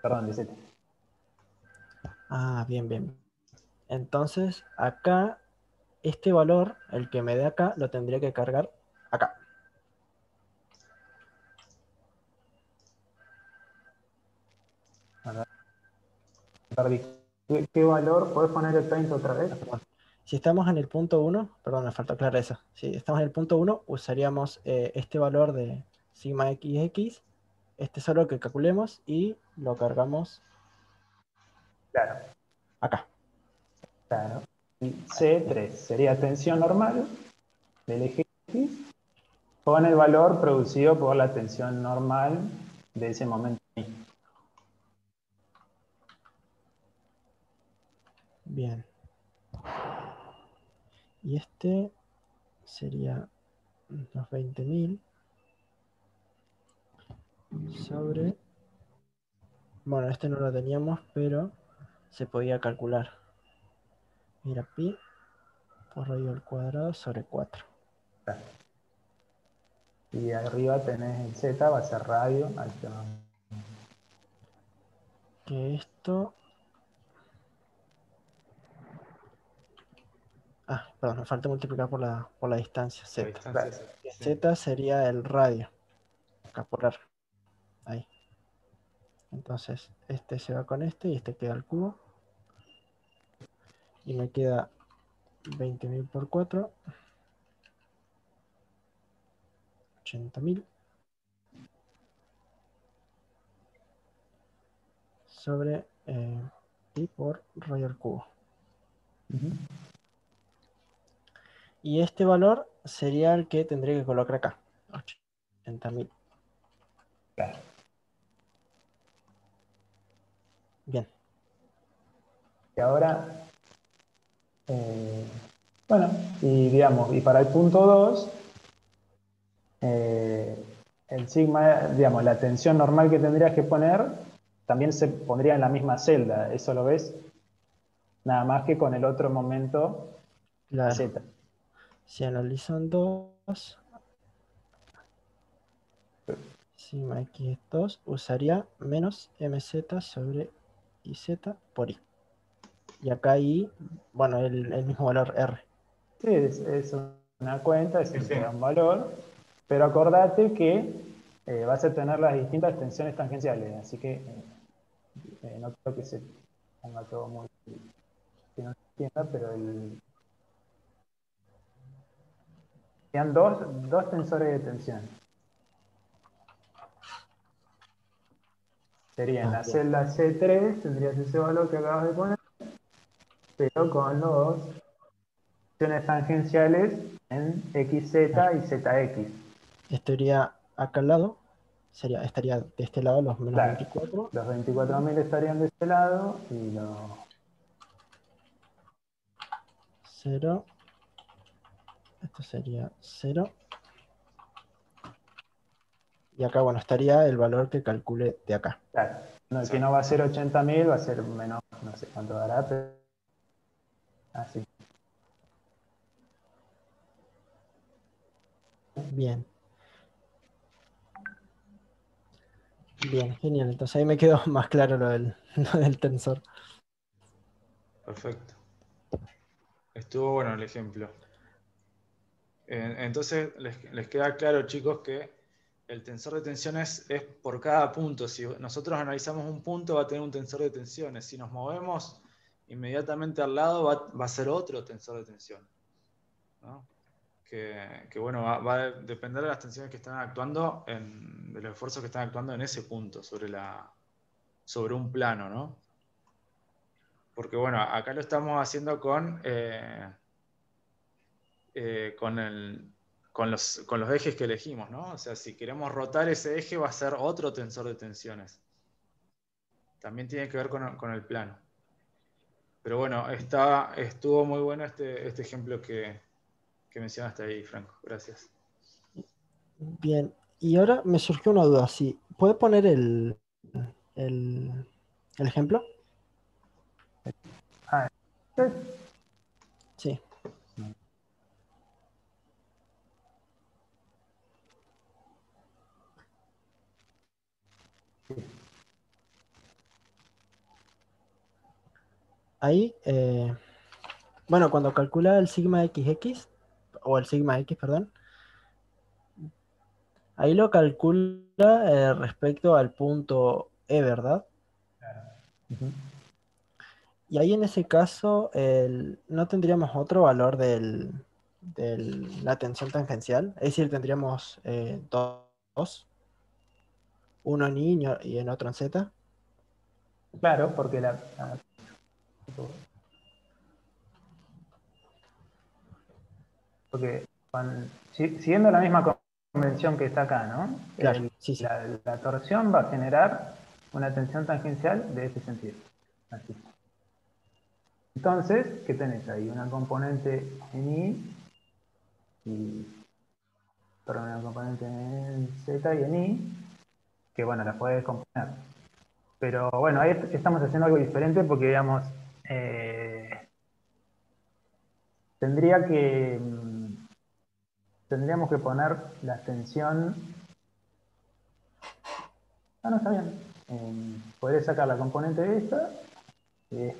Perdón, de Z. Ah, bien, bien. Entonces, acá, este valor, el que me dé acá, lo tendría que cargar acá. Perdí. ¿Qué valor? ¿Podés poner el paint otra vez? Perdón. Si estamos en el punto 1, perdón, me faltó aclarar eso. Si estamos en el punto 1, usaríamos este valor de sigma xx, este solo que calculemos, y lo cargamos Claro, acá. claro. Y C3 sería tensión normal del eje X con el valor producido por la tensión normal de ese momento I. Bien. Y este sería los 20.000 sobre... Bueno, este no lo teníamos, pero se podía calcular. Mira, pi por radio al cuadrado sobre 4. Claro. Y arriba tenés el Z, va a ser radio. Ahí está. Que esto... Ah, perdón, me falta multiplicar por la distancia, La z. distancia Claro. sí. Z sería el radio, acá por R. Ahí. Entonces, este se va con este y este queda al cubo. Y me queda 20.000 por 4. 80.000. Sobre pi por radio al cubo. Y este valor sería el que tendría que colocar acá. 80.000. Claro. Bien. Y ahora, bueno, y digamos, y para el punto 2, el sigma, digamos, la tensión normal que tendrías que poner también se pondría en la misma celda, ¿eso lo ves? Nada más que con el otro momento Claro. Z. Si analizan 2, sigma x2 usaría menos mz sobre iz por i. Y acá i, bueno, el mismo valor r. Sí, es una cuenta, es Sí, sí. un valor, pero acordate que vas a tener las distintas tensiones tangenciales, así que no creo que se ponga todo muy... que no se entienda, pero sean dos tensores de tensión. Sería en la Bien. celda C3, tendrías ese valor que acabas de poner, pero con los tensiones tangenciales en XZ Claro. y ZX. Esto iría acá al lado, estaría de este lado los menos Claro, 24. los 24.000 estarían de este lado y los... 0. Esto sería 0. Y acá, bueno, estaría el valor que calcule de acá. Claro, no, que no va a ser 80.000, va a ser menos, no sé cuánto dará, pero así. Bien. Bien, genial. Entonces ahí me quedó más claro lo del tensor. Perfecto. Estuvo bueno el ejemplo. Entonces, les queda claro, chicos, que el tensor de tensiones es por cada punto. Si nosotros analizamos un punto, va a tener un tensor de tensiones. Si nos movemos inmediatamente al lado, va a ser otro tensor de tensión, ¿no? Que bueno, va a depender de las tensiones que están actuando, de los esfuerzos que están actuando en ese punto, sobre un plano, ¿no? Porque bueno, acá lo estamos haciendo con los ejes que elegimos, ¿no? O sea, si queremos rotar ese eje va a ser otro tensor de tensiones. También tiene que ver con el plano. Pero bueno, estuvo muy bueno este ejemplo que mencionaste ahí, Franco. Gracias. Bien, y ahora me surgió una duda. ¿Sí? ¿Puede poner el, el ejemplo? Ah, Sí. Ahí, bueno, cuando calcula el sigma XX, o el sigma X, perdón, ahí lo calcula respecto al punto E, ¿verdad? ujú. Y ahí en ese caso no tendríamos otro valor de la tensión tangencial, es decir, tendríamos dos, uno en I y en otro en Z. Claro, porque porque siguiendo la misma convención que está acá, ¿no? Claro, sí, sí. La torsión va a generar una tensión tangencial de este sentido. Así. Entonces, ¿qué tenés ahí? Una componente en I, perdón, una componente en Z y en I, que bueno, la puedes componer. Pero bueno, ahí estamos haciendo algo diferente porque, digamos, tendría que, tendríamos que poner la tensión. Ah, no, está bien. Podré sacar la componente de esta. eh,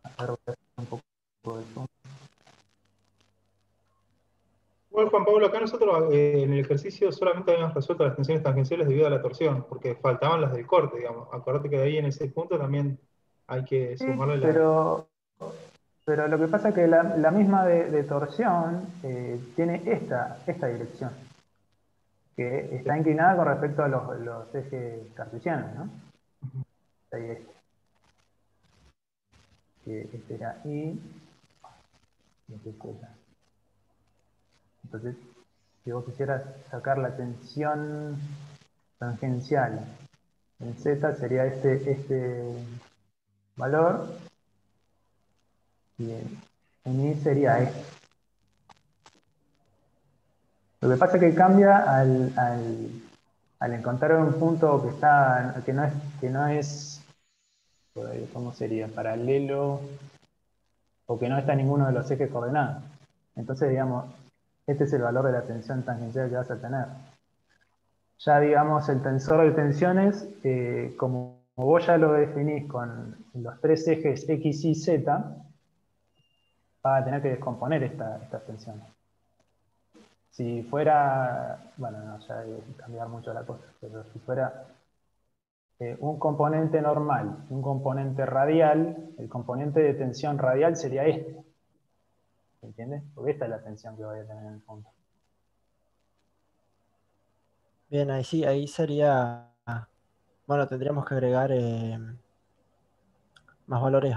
a ver, voy a hacer un poco de zoom. Bueno, Juan Pablo, acá nosotros en el ejercicio solamente habíamos resuelto las tensiones tangenciales debido a la torsión, porque faltaban las del corte, digamos. Acordate que de ahí en ese punto también hay que Sí, sumarle la... pero lo que pasa es que la misma de torsión tiene esta dirección, que está inclinada con respecto a los ejes cartesianos, ¿no? Ahí que este era I, y este es Z. Entonces, si vos quisieras sacar la tensión tangencial en Z, sería este valor, y en I sería este. Lo que pasa es que cambia al encontrar un punto que no es, ¿cómo sería? Paralelo, o que no está en ninguno de los ejes coordenados. Entonces, digamos, este es el valor de la tensión tangencial que vas a tener. Ya, digamos, el tensor de tensiones, como vos ya lo definís con los tres ejes X, Y, Z, vas a tener que descomponer estas tensiones. Si fuera, bueno, no, ya hay que cambiar mucho la cosa, pero si fuera un componente normal, un componente radial, el componente de tensión radial sería este. ¿Entiendes? Porque esta es la tensión que voy a tener en el punto. Bien, ahí sí, ahí sería, bueno, tendríamos que agregar más valores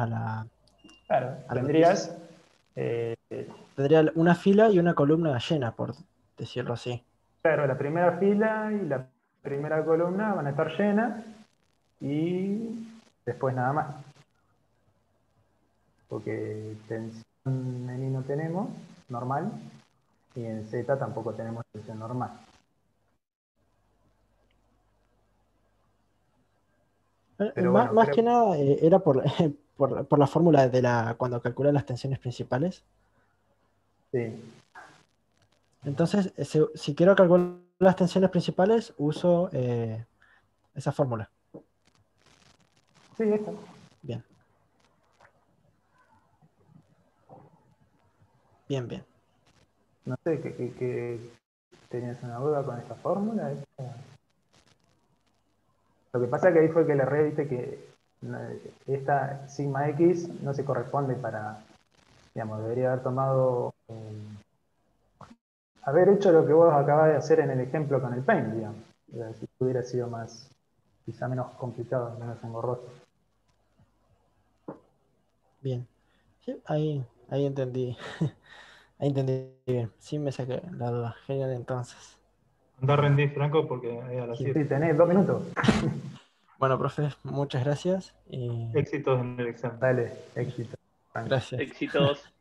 Claro, a la matriz. eh, Tendría una fila y una columna llena, por decirlo así. claro, la primera fila y la primera columna van a estar llenas y después nada más. Porque tensión en I no tenemos, normal, y en Z tampoco tenemos tensión normal. Pero Más, bueno, más creo que nada era por, por la fórmula de cuando calcula las tensiones principales. que sí. Entonces, si quiero calcular las tensiones principales, uso esa fórmula. Sí, esto. Bien, bien, bien. No sé, que tenías una duda con esta fórmula. Lo que pasa es que ahí fue que le erré, viste que esta sigma x no se corresponde para, digamos, debería haber tomado, haber hecho lo que vos acabas de hacer en el ejemplo con el paint, digamos. Si hubiera sido más, quizá menos complicado, menos engorroso. Bien. Sí, ahí entendí. Ahí entendí bien. Sí me saqué la duda. Genial entonces. Andar a rendir, Franco, porque a las Sí. 7. Sí, tenés 2 minutos. Bueno, profe, muchas gracias y Éxitos en el examen. Dale, éxito. gracias. Éxitos.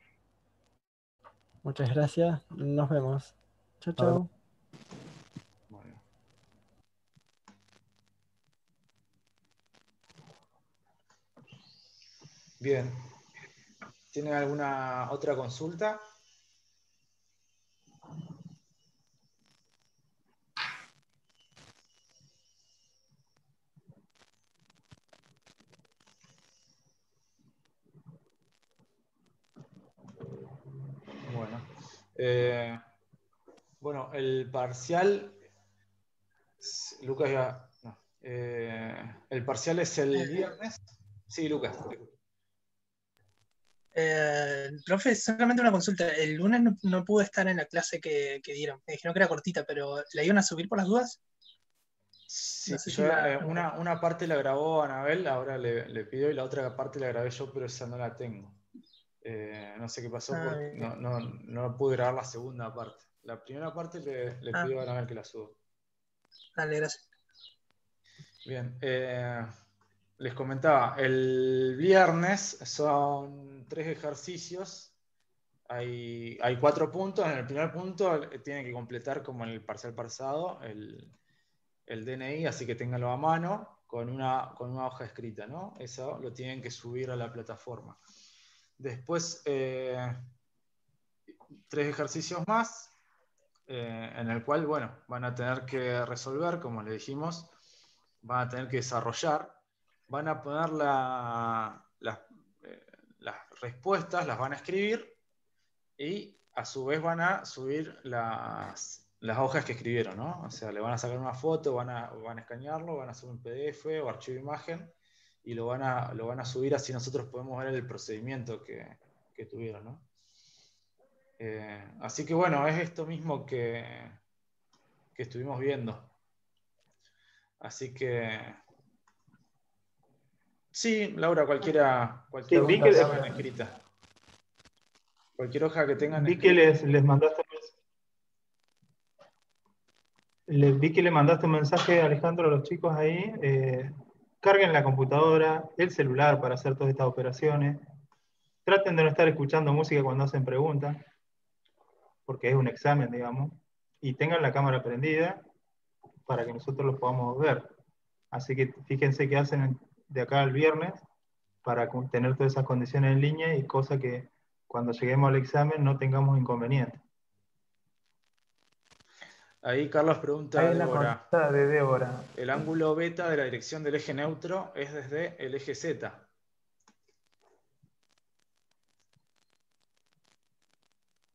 Muchas gracias. Nos vemos. Chao, chao. Bueno. Bien. ¿Tienen alguna otra consulta? Bueno. Bueno, el parcial. Lucas ya. No. El parcial es el viernes. Sí, Lucas. Profe, solamente una consulta. El lunes no pude estar en la clase que dieron. Me dijeron que era cortita, pero ¿la iban a subir por las dudas? Sí, No sé si yo, la... una parte la grabó Anabel, ahora le pidió, y la otra parte la grabé yo, pero esa no la tengo. No sé qué pasó porque bien. no pude grabar la segunda parte. La primera parte le pido a Anabel que la suba. Dale, gracias. Bien, les comentaba, el viernes son 3 ejercicios, hay 4 puntos. En el primer punto tienen que completar, como en el parcial pasado, el DNI, así que ténganlo a mano con una hoja escrita, ¿no? Eso lo tienen que subir a la plataforma. Después, 3 ejercicios más, en el cual, bueno, van a tener que resolver, como le dijimos, van a tener que desarrollar, van a poner las respuestas, las van a escribir y a su vez van a subir las hojas que escribieron, ¿no? O sea, le van a sacar una foto, van a escanearlo, van a subir un PDF o archivo de imagen y lo van a subir, así nosotros podemos ver el procedimiento que tuvieron, ¿no? Así que bueno, es esto mismo que estuvimos viendo. Así que sí, Laura, cualquier Sí, hoja que tengan escrita. Cualquier hoja que tengan vi que escrita. les mandaste vi que le mandaste un mensaje, Alejandro, a los chicos ahí. Carguen la computadora, el celular para hacer todas estas operaciones. Traten de no estar escuchando música cuando hacen preguntas, porque es un examen, digamos. Y tengan la cámara prendida para que nosotros los podamos ver. Así que fíjense qué hacen de acá al viernes para tener todas esas condiciones en línea y cosa que cuando lleguemos al examen no tengamos inconvenientes. Ahí Carlos pregunta Hay a una Débora. consulta de Débora. El ángulo beta de la dirección del eje neutro es desde el eje Z.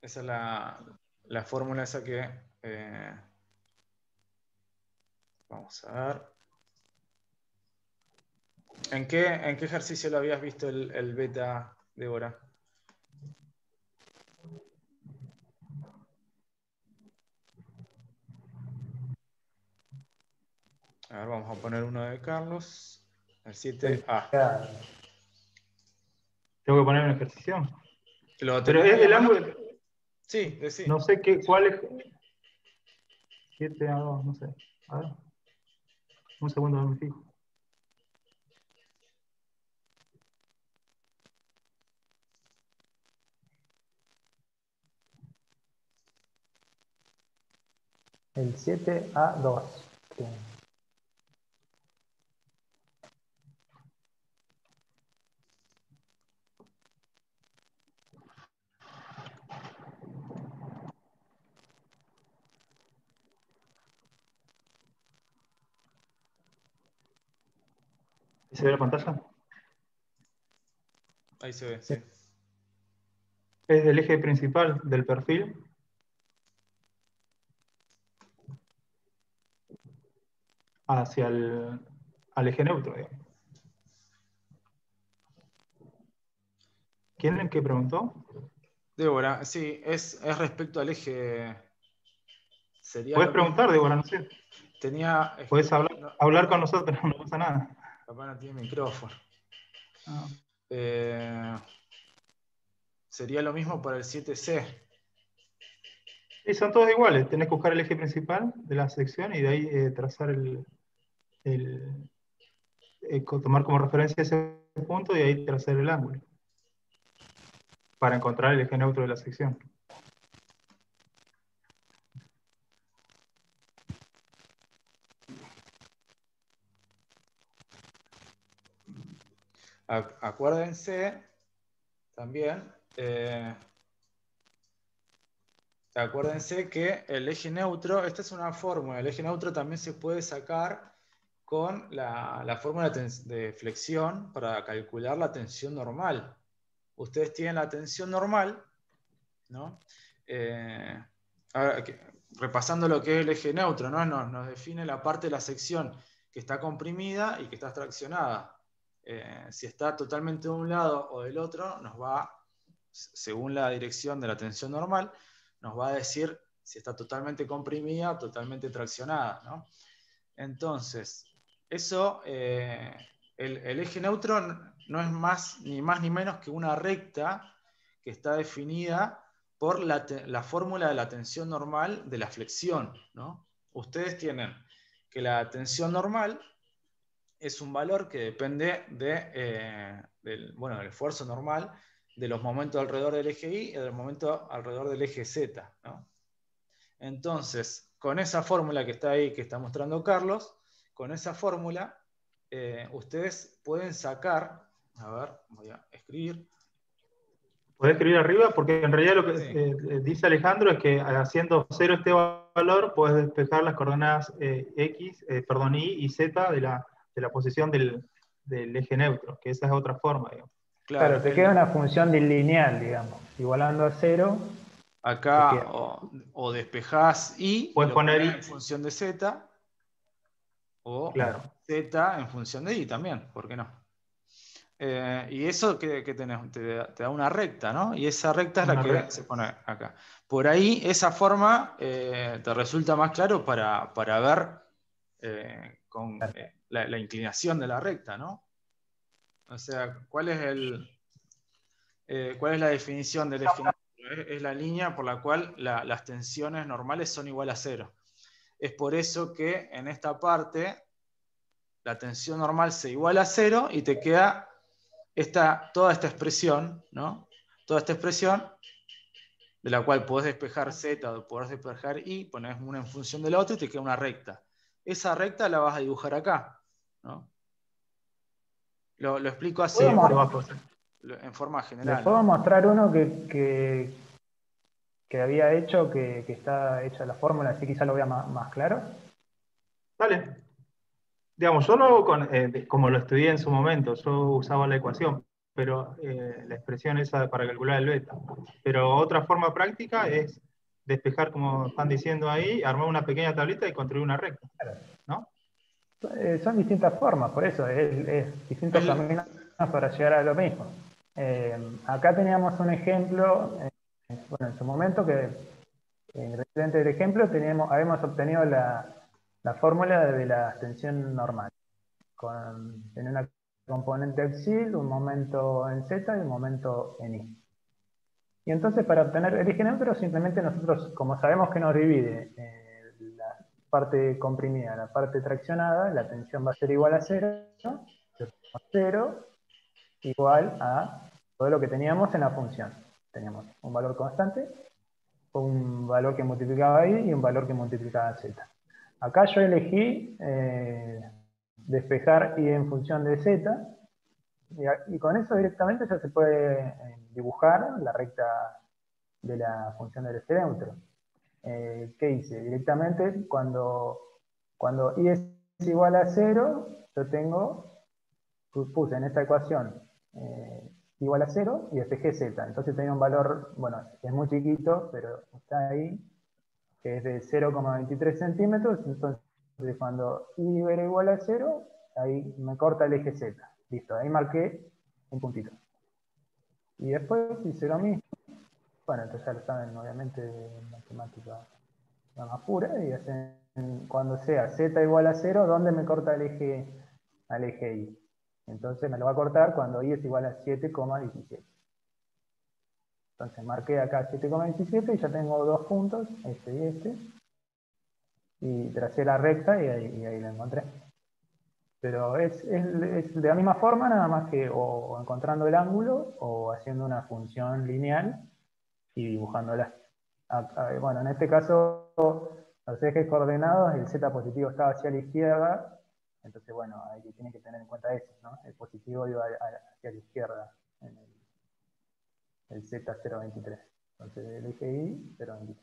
Esa es la fórmula esa que... vamos a ver. ¿En qué ejercicio lo habías visto el beta, Débora? A ver, vamos a poner uno de Carlos. El 7A. ¿Tengo que poner un ejercicio? ¿Lo Pero tenés es ahí a el mano? ángulo. Sí, sí. No sé cuál es. 7A2, no sé. A ver. Un segundo, no me fijo. El 7A2. Sí. ¿Se ve la pantalla? Ahí se ve, sí. Es del eje principal del perfil. Hacia al eje neutro, digamos. ¿Quién es el que preguntó? Débora, sí, es respecto al eje. Sería Puedes lo preguntar, mismo. Débora, no sé. Tenía. Puedes No, hablar con nosotros, no pasa nada. capaz no tiene micrófono. Ah. Sería lo mismo para el 7C. Sí, son todos iguales. Tenés que buscar el eje principal de la sección y de ahí trazar tomar como referencia ese punto y ahí trazar el ángulo, para encontrar el eje neutro de la sección. Acuérdense también, acuérdense que el eje neutro, esta es una fórmula, el eje neutro también se puede sacar con la fórmula de flexión para calcular la tensión normal. Ustedes tienen la tensión normal, ¿no? Ahora, repasando lo que es el eje neutro, ¿no? Nos define la parte de la sección que está comprimida y que está traccionada. Si está totalmente de un lado o del otro, nos va, según la dirección de la tensión normal, nos va a decir si está totalmente comprimida o totalmente traccionada, ¿no? Entonces, eso, el eje neutro no es más ni menos que una recta que está definida por la fórmula de la tensión normal de la flexión, ¿no? Ustedes tienen que la tensión normal es un valor que depende del esfuerzo normal, de los momentos alrededor del eje Y y del momento alrededor del eje Z, ¿no? Entonces, con esa fórmula que está ahí, que está mostrando Carlos, con esa fórmula, ustedes pueden sacar, a ver, voy a escribir. Podés escribir arriba, porque en realidad lo que Sí. dice Alejandro es que haciendo 0 este valor, podés despejar las coordenadas Y y Z de la posición del eje neutro, que esa es otra forma, digamos. Claro, te queda una función lineal, digamos. Igualando a 0. Acá o despejás Y puedes lo poner ponés Y en función de Z, o claro. Z en función de Y también, ¿por qué no? Y eso que tenés, te da una recta, ¿no? Y esa recta es la que se pone acá. Por ahí, esa forma te resulta más claro para ver con la inclinación de la recta, ¿no? O sea, ¿cuál es la definición del eje neutro? Es la línea por la cual las tensiones normales son igual a 0. Es por eso que en esta parte la tensión normal se iguala a 0 y te queda toda esta expresión, ¿no? Toda esta expresión de la cual podés despejar Z o podés despejar Y, ponés una en función de la otra y te queda una recta. Esa recta la vas a dibujar acá, ¿no? Lo explico así en forma general. Les puedo mostrar uno que había hecho, que está hecha la fórmula, así quizá lo vea más claro. Dale. Digamos, yo lo hago como lo estudié en su momento, yo usaba la ecuación, pero la expresión esa para calcular el beta. Pero otra forma práctica es despejar, como están diciendo ahí, armar una pequeña tablita y construir una recta, ¿no? Son distintas formas, por eso, es distintos caminos para llegar a lo mismo. Acá teníamos un ejemplo, en su momento, que frente del ejemplo habíamos obtenido la fórmula de la tensión normal, en una componente axil, un momento en Z y un momento en Y. Y entonces, para obtener el eje neutro, simplemente nosotros, como sabemos que nos divide la parte comprimida, la parte traccionada, la tensión va a ser igual a 0, 0 igual a todo lo que teníamos en la función. Teníamos un valor constante, un valor que multiplicaba Y y un valor que multiplicaba Z. Acá yo elegí despejar Y en función de Z, y con eso directamente ya se puede dibujar la recta de la función del eje neutro. ¿Qué hice? Directamente, cuando Y es igual a 0, puse en esta ecuación igual a 0 y despejé Z. Entonces tenía un valor, bueno, es muy chiquito, pero está ahí, que es de 0,23 centímetros. Entonces, cuando Y era igual a 0, ahí me corta el eje Z. Listo, ahí marqué un puntito. Y después hice lo mismo. Bueno, entonces ya lo saben, obviamente, matemática más pura, y hacen, cuando sea Z igual a 0, ¿dónde me corta al eje Y? Entonces me lo va a cortar cuando Y es igual a 7,17. Entonces marqué acá 7,17 y ya tengo dos puntos, este y este. Y tracé la recta y ahí la encontré. Pero es de la misma forma, nada más que o encontrando el ángulo o haciendo una función lineal y dibujándola. Bueno, en este caso, los ejes coordenados, el z positivo estaba hacia la izquierda, entonces, bueno, hay que tiene que tener en cuenta eso, ¿no? El positivo iba hacia la izquierda en el Z023. Entonces, el eje Y, 023.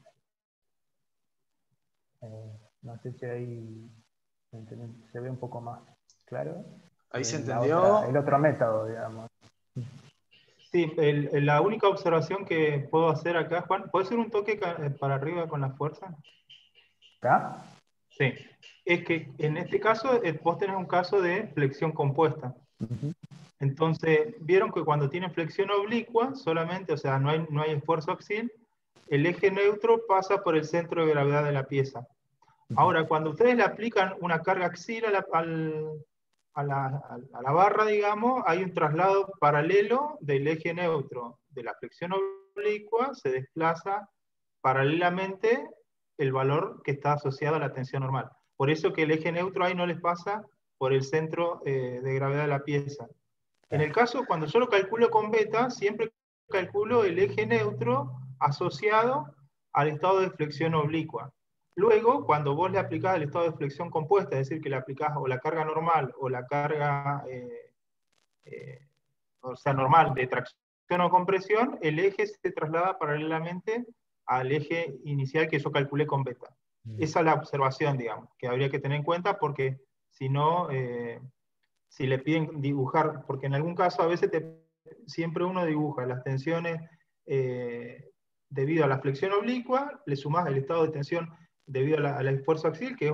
No sé si ahí se ve un poco más claro. Ahí se entendió. El otro método, digamos. Sí, la única observación que puedo hacer acá, Juan, ¿puede ser un toque para arriba con la fuerza? ¿Acá? Sí. Es que en este caso, vos tenés un caso de flexión compuesta. Entonces, vieron que cuando tienen flexión oblicua, solamente, o sea, no hay esfuerzo axial, el eje neutro pasa por el centro de gravedad de la pieza. Ahora, cuando ustedes le aplican una carga axial a la barra, digamos, hay un traslado paralelo del eje neutro. De la flexión oblicua se desplaza paralelamente el valor que está asociado a la tensión normal. Por eso que el eje neutro ahí no les pasa por el centro de gravedad de la pieza. En el caso, cuando yo lo calculo con beta, siempre calculo el eje neutro asociado al estado de flexión oblicua. Luego, cuando vos le aplicás el estado de flexión compuesta, es decir, que le aplicás o la carga normal o la carga o sea, normal de tracción o compresión, el eje se traslada paralelamente al eje inicial que yo calculé con beta. Esa es la observación, digamos, que habría que tener en cuenta porque si no, si le piden dibujar, porque en algún caso a veces siempre uno dibuja las tensiones debido a la flexión oblicua, le sumás el estado de tensión debido al esfuerzo axial, que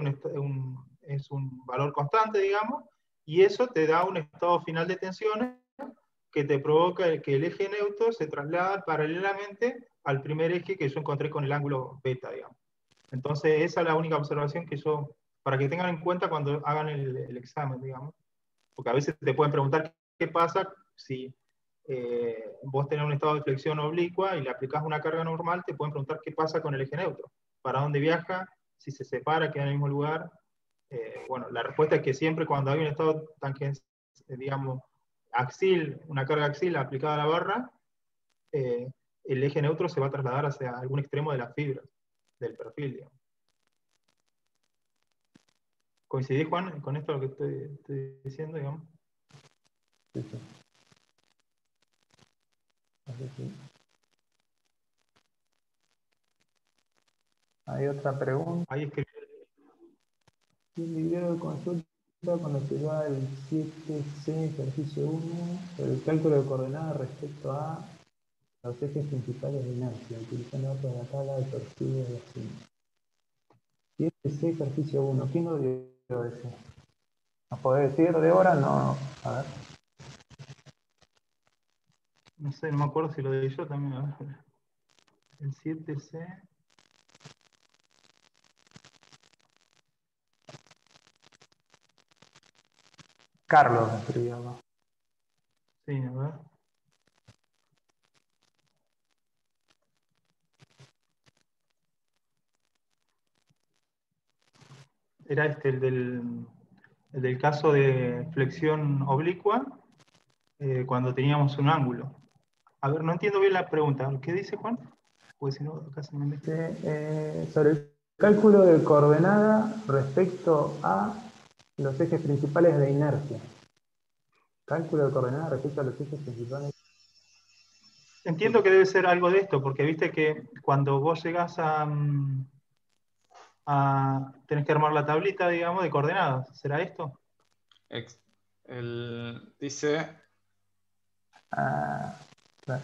es un valor constante, digamos, y eso te da un estado final de tensiones que te provoca que el eje neutro se traslada paralelamente al primer eje que yo encontré con el ángulo beta, digamos. Entonces esa es la única observación que para que tengan en cuenta cuando hagan el examen, digamos. Porque a veces te pueden preguntar qué pasa si vos tenés un estado de flexión oblicua y le aplicás una carga normal, te pueden preguntar qué pasa con el eje neutro, para dónde viaja, si se separa, queda en el mismo lugar. Bueno, la respuesta es que siempre cuando hay un estado digamos, axial, una carga axial aplicada a la barra, el eje neutro se va a trasladar hacia algún extremo de la fibra, del perfil, digamos. ¿Coincidís, Juan, con esto lo que estoy diciendo, digamos? Sí, sí. Sí. Hay otra pregunta. Ahí escribí. Un video de consulta cuando se va el 7C, ejercicio 1, el cálculo de coordenadas respecto a los ejes principales de inercia, utilizando datos de la tabla de perfil de la cinta. 7C, ejercicio 1. ¿Quién lo dio ese? ¿Nos podés decir de hora? No. A ver. No sé, no me acuerdo si lo di yo también. A ver. El 7C. Carlos escribió. Sí, a ver. Era el del caso de flexión oblicua, cuando teníamos un ángulo. A ver, no entiendo bien la pregunta. ¿Qué dice Juan? Pues si no, acá se me mete. Sobre el cálculo de coordenada respecto a los ejes principales de inercia. Cálculo de coordenadas respecto a los ejes principales. Entiendo que debe ser algo de esto, porque viste que cuando vos llegás tenés que armar la tablita, digamos, de coordenadas. ¿Será esto? Dice... Claro.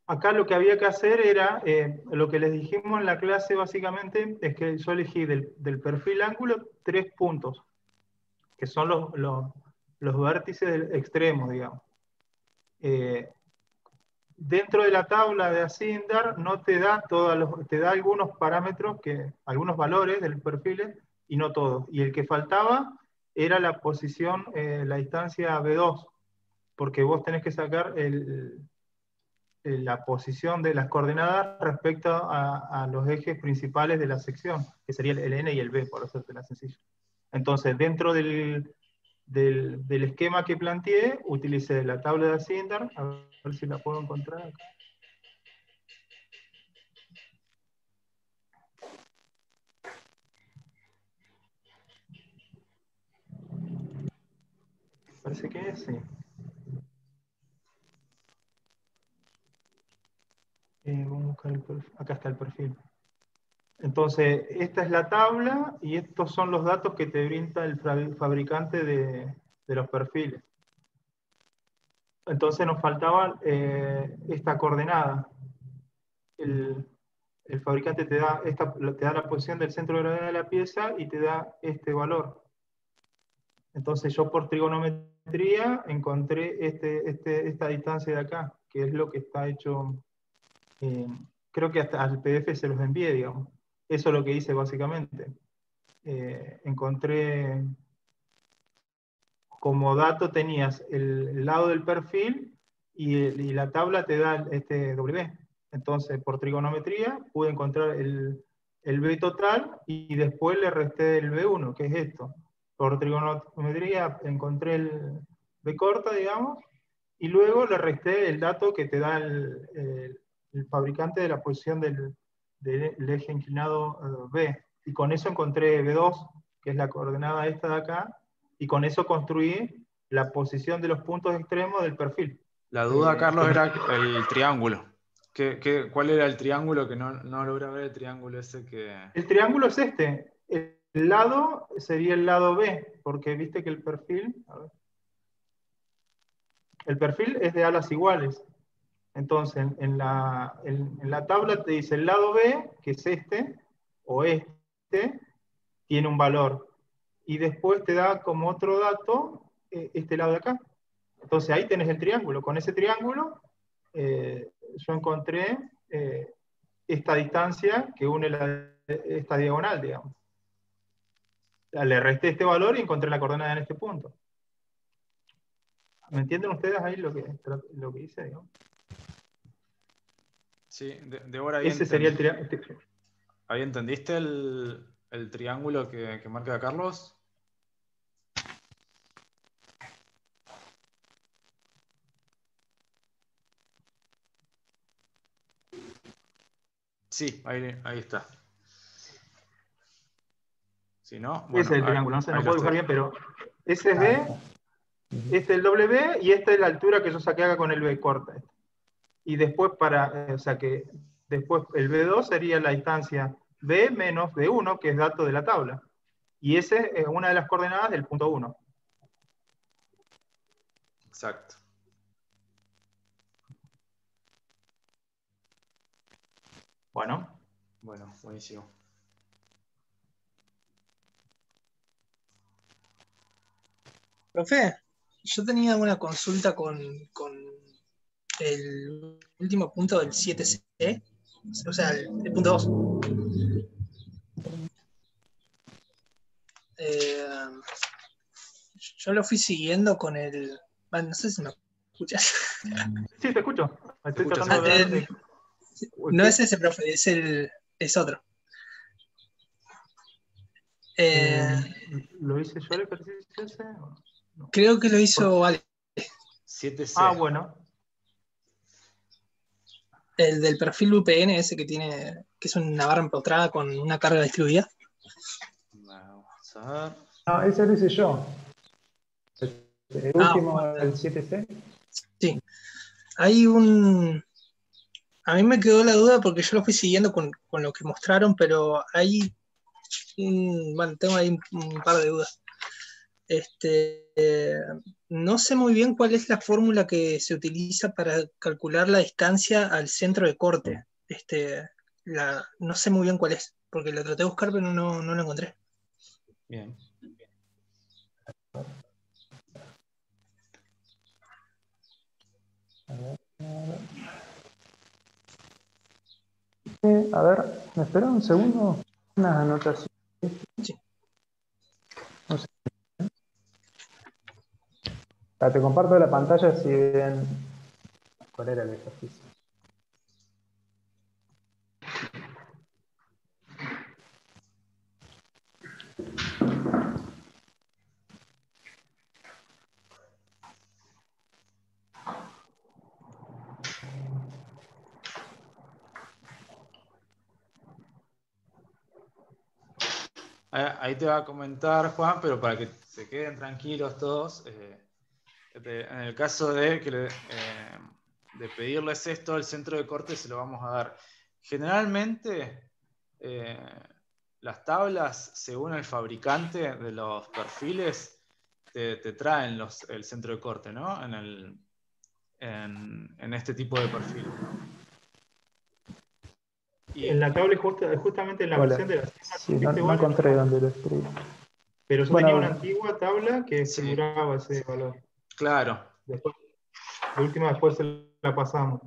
Acá lo que había que hacer era, lo que les dijimos en la clase básicamente, es que yo elegí del perfil ángulo 3 puntos, que son los vértices extremos, digamos. Dentro de la tabla de Ascindar no te da te da algunos parámetros, algunos valores del perfil y no todos. Y el que faltaba era la posición, la distancia B2, porque vos tenés que sacar la posición de las coordenadas respecto a los ejes principales de la sección, que sería el N y el B, por hacerte la sencilla. Entonces, dentro del esquema que planteé, utilicé la tabla de Ascender, a ver si la puedo encontrar acá. Parece que es, sí. Vamos a buscar el perfil. Acá está el perfil. Entonces, esta es la tabla y estos son los datos que te brinda el fabricante de los perfiles. Entonces nos faltaba esta coordenada. El fabricante te da la posición del centro de gravedad de la pieza y te da este valor. Entonces yo por trigonometría encontré esta distancia de acá, que es lo que está hecho, creo que hasta al PDF se los envié, digamos. Eso es lo que hice básicamente. Encontré, como dato tenías el lado del perfil y la tabla te da este W. Entonces por trigonometría pude encontrar el B total y después le resté el B1, que es esto. Por trigonometría encontré el B corta, digamos, y luego le resté el dato que te da el fabricante de la posición del eje inclinado B. Y con eso encontré B2, que es la coordenada esta de acá, y con eso construí la posición de los puntos extremos del perfil. La duda, Carlos, era el triángulo. ¿Cuál era el triángulo? Que no logré ver el triángulo ese que... El triángulo es este. El lado sería el lado B, porque viste que el perfil... A ver, el perfil es de alas iguales. Entonces, en la tabla te dice el lado B, que es este, o este, tiene un valor. Y después te da como otro dato este lado de acá. Entonces ahí tenés el triángulo. Con ese triángulo yo encontré esta distancia que une esta diagonal, digamos. Le resté este valor y encontré la coordenada en este punto. ¿Me entienden ustedes ahí lo que hice, digamos? Sí, Débora, ahí ese sería el triángulo. ¿Ahí entendiste el triángulo que marca Carlos? Sí, ahí está. Si no, bueno, Ese es el triángulo, no sé, no puedo dibujar bien, pero ese es B, este es el W y esta es la altura que yo saqué acá con el B corta. Y después o sea que después el B2 sería la distancia B menos B1, que es dato de la tabla. Y esa es una de las coordenadas del punto 1. Exacto. Bueno, buenísimo. Profe, yo tenía una consulta con el último punto del 7C, o sea, el punto 2. Yo lo fui siguiendo con el... no sé si me escuchas. Sí, te escucho. Estoy escuchas, tratando de ver... No es ese, profe, es otro. ¿Lo hice yo el ejercicio ese? No. Creo que lo hizo Ale. 7C. Ah, bueno. El del perfil VPN, ese que es una barra empotrada con una carga distribuida. Vamos a ver. No, ese lo hice yo. El último, el 7C. Sí. Hay a mí me quedó la duda porque yo lo fui siguiendo con lo que mostraron, pero hay tengo ahí un par de dudas. No sé muy bien cuál es la fórmula que se utiliza para calcular la distancia al centro de corte. No sé muy bien cuál es, porque la traté de buscar, pero no la encontré. Bien. A ver, ¿me esperan un segundo? Unas anotaciones. Sí. No sé. Te comparto la pantalla si ven cuál era el ejercicio. Ahí te va a comentar, Juan, pero para que se queden tranquilos todos, en el caso de pedirles esto, el centro de corte se lo vamos a dar. Generalmente, las tablas, según el fabricante de los perfiles, te traen el centro de corte, ¿no? En este tipo de perfil. En la tabla, justamente en la Hola. versión de la Sí, no encontré dónde lo escribí. Pero yo Bueno, tenía una antigua tabla que Sí. figuraba ese valor. Claro. Después, de última, después se la pasamos.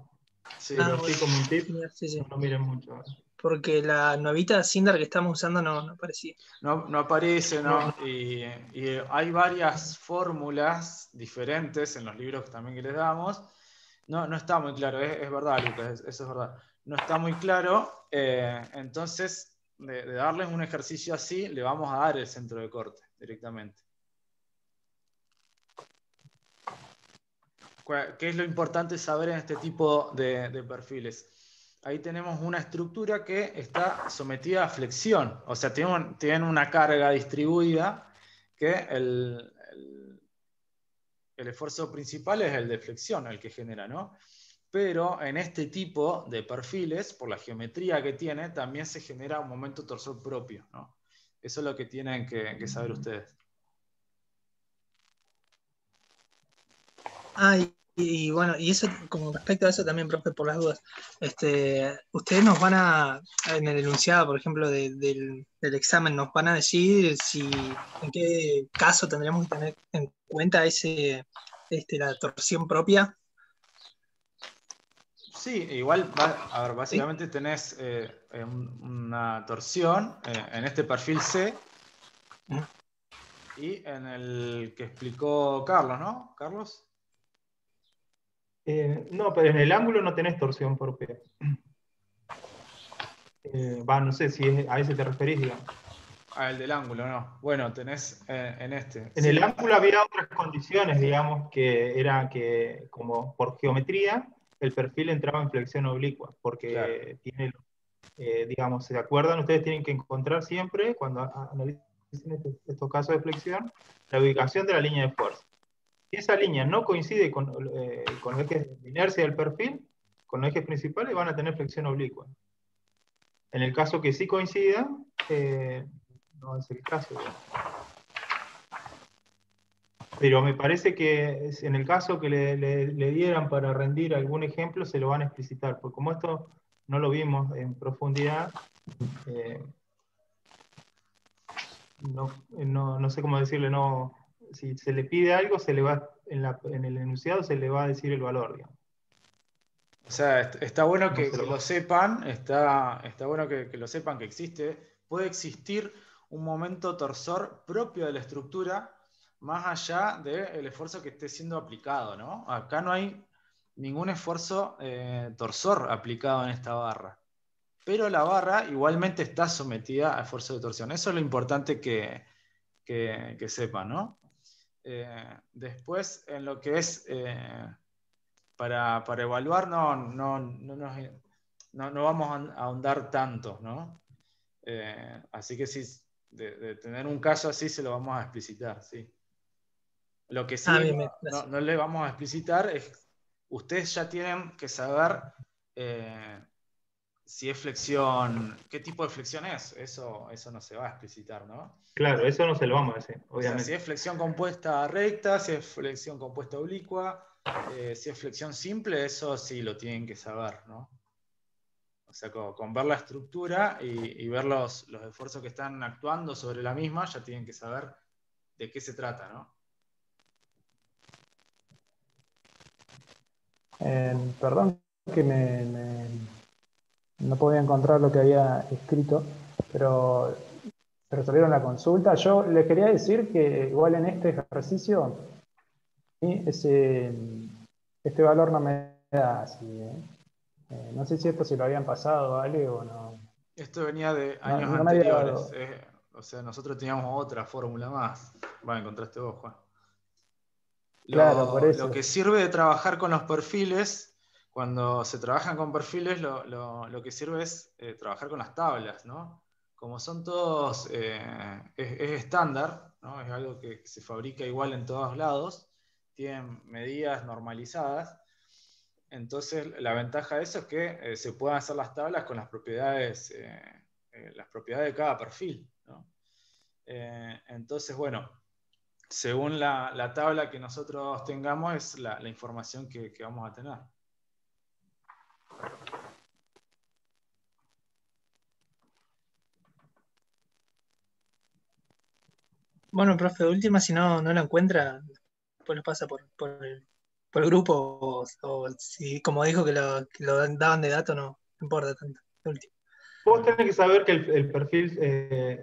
Sí. Pero bueno. así como un tip, Sí. no miren mucho. Porque la novita Cinder que estamos usando no aparecía. No aparece, ¿no? No. Y hay varias fórmulas diferentes en los libros también que les damos. No está muy claro, es verdad, Lucas, eso es verdad. No está muy claro, entonces de darles un ejercicio así, le vamos a dar el centro de corte directamente. ¿Qué es lo importante saber en este tipo de perfiles? Ahí tenemos una estructura que está sometida a flexión, o sea, tienen una carga distribuida que el esfuerzo principal es el de flexión, el que genera, ¿no? Pero en este tipo de perfiles, por la geometría que tiene, también se genera un momento torsor propio, ¿no? Eso es lo que tienen que saber ustedes. Y bueno, y eso, con respecto a eso también, profe, por las dudas, ustedes nos van a, en el enunciado, por ejemplo, del examen, nos van a decir en qué caso tendríamos que tener en cuenta la torsión propia. Sí, igual, a ver, básicamente tenés una torsión en este perfil C y en el que explicó Carlos, ¿no? ¿Carlos? No, pero en el ángulo no tenés torsión propia. No sé si a ese te referís, digamos. El del ángulo, no. Bueno, tenés en este. En el ángulo había otras condiciones, digamos, que eran que, como por geometría, el perfil entraba en flexión oblicua, porque tiene, digamos, ¿se acuerdan? Ustedes tienen que encontrar siempre, cuando analicen estos casos de flexión, la ubicación de la línea de fuerza. Si esa línea no coincide con los ejes de inercia del perfil, con los ejes principales, van a tener flexión oblicua. En el caso que sí coincida, no es el caso, digamos. Pero me parece que en el caso que le dieran para rendir algún ejemplo, se lo van a explicitar, porque como esto no lo vimos en profundidad, no sé cómo decirle, si se le pide algo, en el enunciado se le va a decir el valor, digamos. O sea, está bueno que No lo sepan, está bueno que lo sepan que existe. Puede existir un momento torsor propio de la estructura, más allá del esfuerzo que esté siendo aplicado, ¿no? Acá no hay ningún esfuerzo torsor aplicado en esta barra. Pero la barra igualmente está sometida a esfuerzo de torsión. Eso es lo importante que sepan, ¿no? Después, en lo que es para evaluar, no vamos a ahondar tanto, ¿no? Así que sí, de tener un caso así se lo vamos a explicitar, sí. Lo que sí Bien, no le vamos a explicitar es, ustedes ya tienen que saber si es flexión, qué tipo de flexión es, eso no se va a explicitar, ¿no? Claro, eso no se lo vamos a decir, obviamente. O sea, si es flexión compuesta recta, si es flexión compuesta oblicua, si es flexión simple, eso sí lo tienen que saber, ¿no? O sea, con ver la estructura y ver los esfuerzos que están actuando sobre la misma, ya tienen que saber de qué se trata, ¿no? Perdón que no podía encontrar lo que había escrito, pero resolvieron la consulta. Yo les quería decir que igual en este ejercicio este valor no me da así. No sé si esto se lo habían pasado, ¿vale? O no. Esto venía de años No me había anteriores. dado. O sea, nosotros teníamos otra fórmula más. Bueno, encontraste vos, Juan. Claro, por eso. Lo que sirve de trabajar con los perfiles, cuando se trabajan con perfiles, lo que sirve es trabajar con las tablas, ¿no? como son todos, es estándar, ¿no? Es algo que se fabrica igual en todos lados, tienen medidas normalizadas. Entonces, la ventaja de eso es que se pueden hacer las tablas con las propiedades de cada perfil, ¿no? Entonces, bueno, según la tabla que nosotros tengamos, es la información que vamos a tener. Bueno, profe, de última, si no lo encuentra, después lo pasa por el grupo, o si, como dijo que lo daban de dato, no importa tanto. De última. Vos tenés que saber que el perfil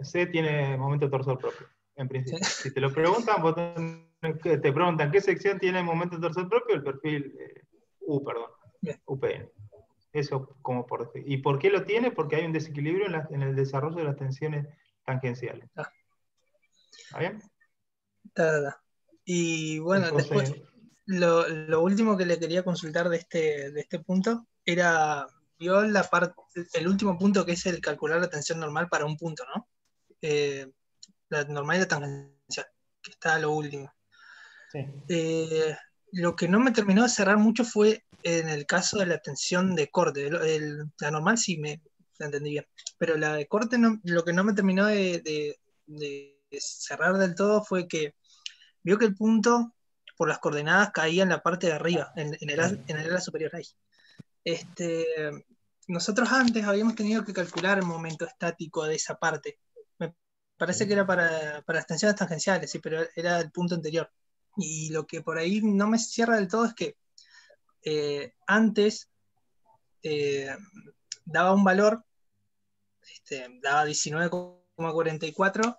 C tiene momento torsor propio, en principio. Sí. Si te lo preguntan, te preguntan qué sección tiene momento torsor propio, el perfil Bien. UPN. Eso como por decir. ¿Y por qué lo tiene? Porque hay un desequilibrio en el desarrollo de las tensiones tangenciales. Ah. ¿Está bien? Ta. Y bueno, Entonces, después, lo último que le quería consultar de este punto era, vio el último punto, que es el calcular la tensión normal para un punto, ¿no? La normal y la tangencial, que está a lo último. Sí. Lo que no me terminó de cerrar mucho fue en el caso de la tensión de corte. La normal sí la entendí bien, pero la de corte lo que no me terminó de cerrar del todo fue que vio que el punto por las coordenadas caía en la parte de arriba, en el ala superior ahí. Nosotros antes habíamos tenido que calcular el momento estático de esa parte. Me parece que era para las tensiones tangenciales, sí, pero era el punto anterior. Y lo que por ahí no me cierra del todo es que antes daba un valor, daba 19,44,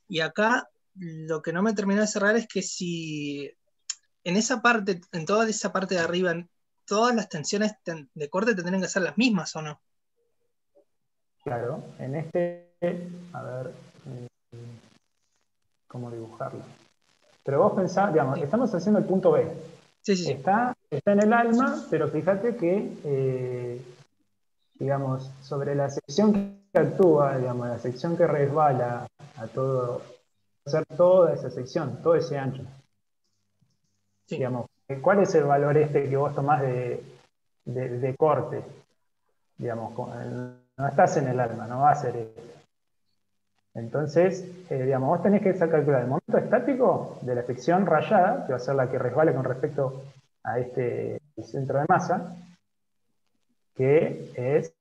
y acá lo que no me terminó de cerrar es que si en esa parte, en toda esa parte de arriba, todas las tensiones de corte tendrían que ser las mismas, ¿o no? Claro, a ver, cómo dibujarlo. Pero vos pensás, digamos, Sí. estamos haciendo el punto B. Sí. Está en el alma, pero fíjate que, digamos, sobre la sección que actúa, digamos, la sección que resbala a todo, hacer toda esa sección, todo ese ancho. Sí. Digamos, ¿cuál es el valor que vos tomás de corte? Digamos, no estás en el alma, no va a ser esto. Entonces, digamos, vos tenés que calcular el momento estático de la sección rayada, que va a ser la que resbale con respecto a el centro de masa, que es,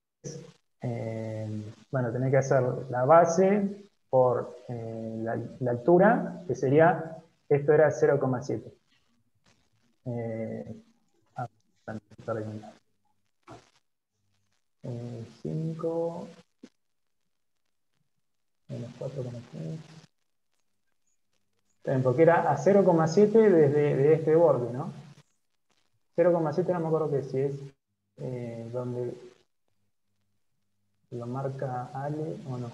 bueno, tenés que hacer la base por la altura, que sería, esto era 0,7. 5 menos 4,5. Porque era a 0,7 de este borde, ¿no? 0,7 no me acuerdo que si es donde lo marca Ale o no.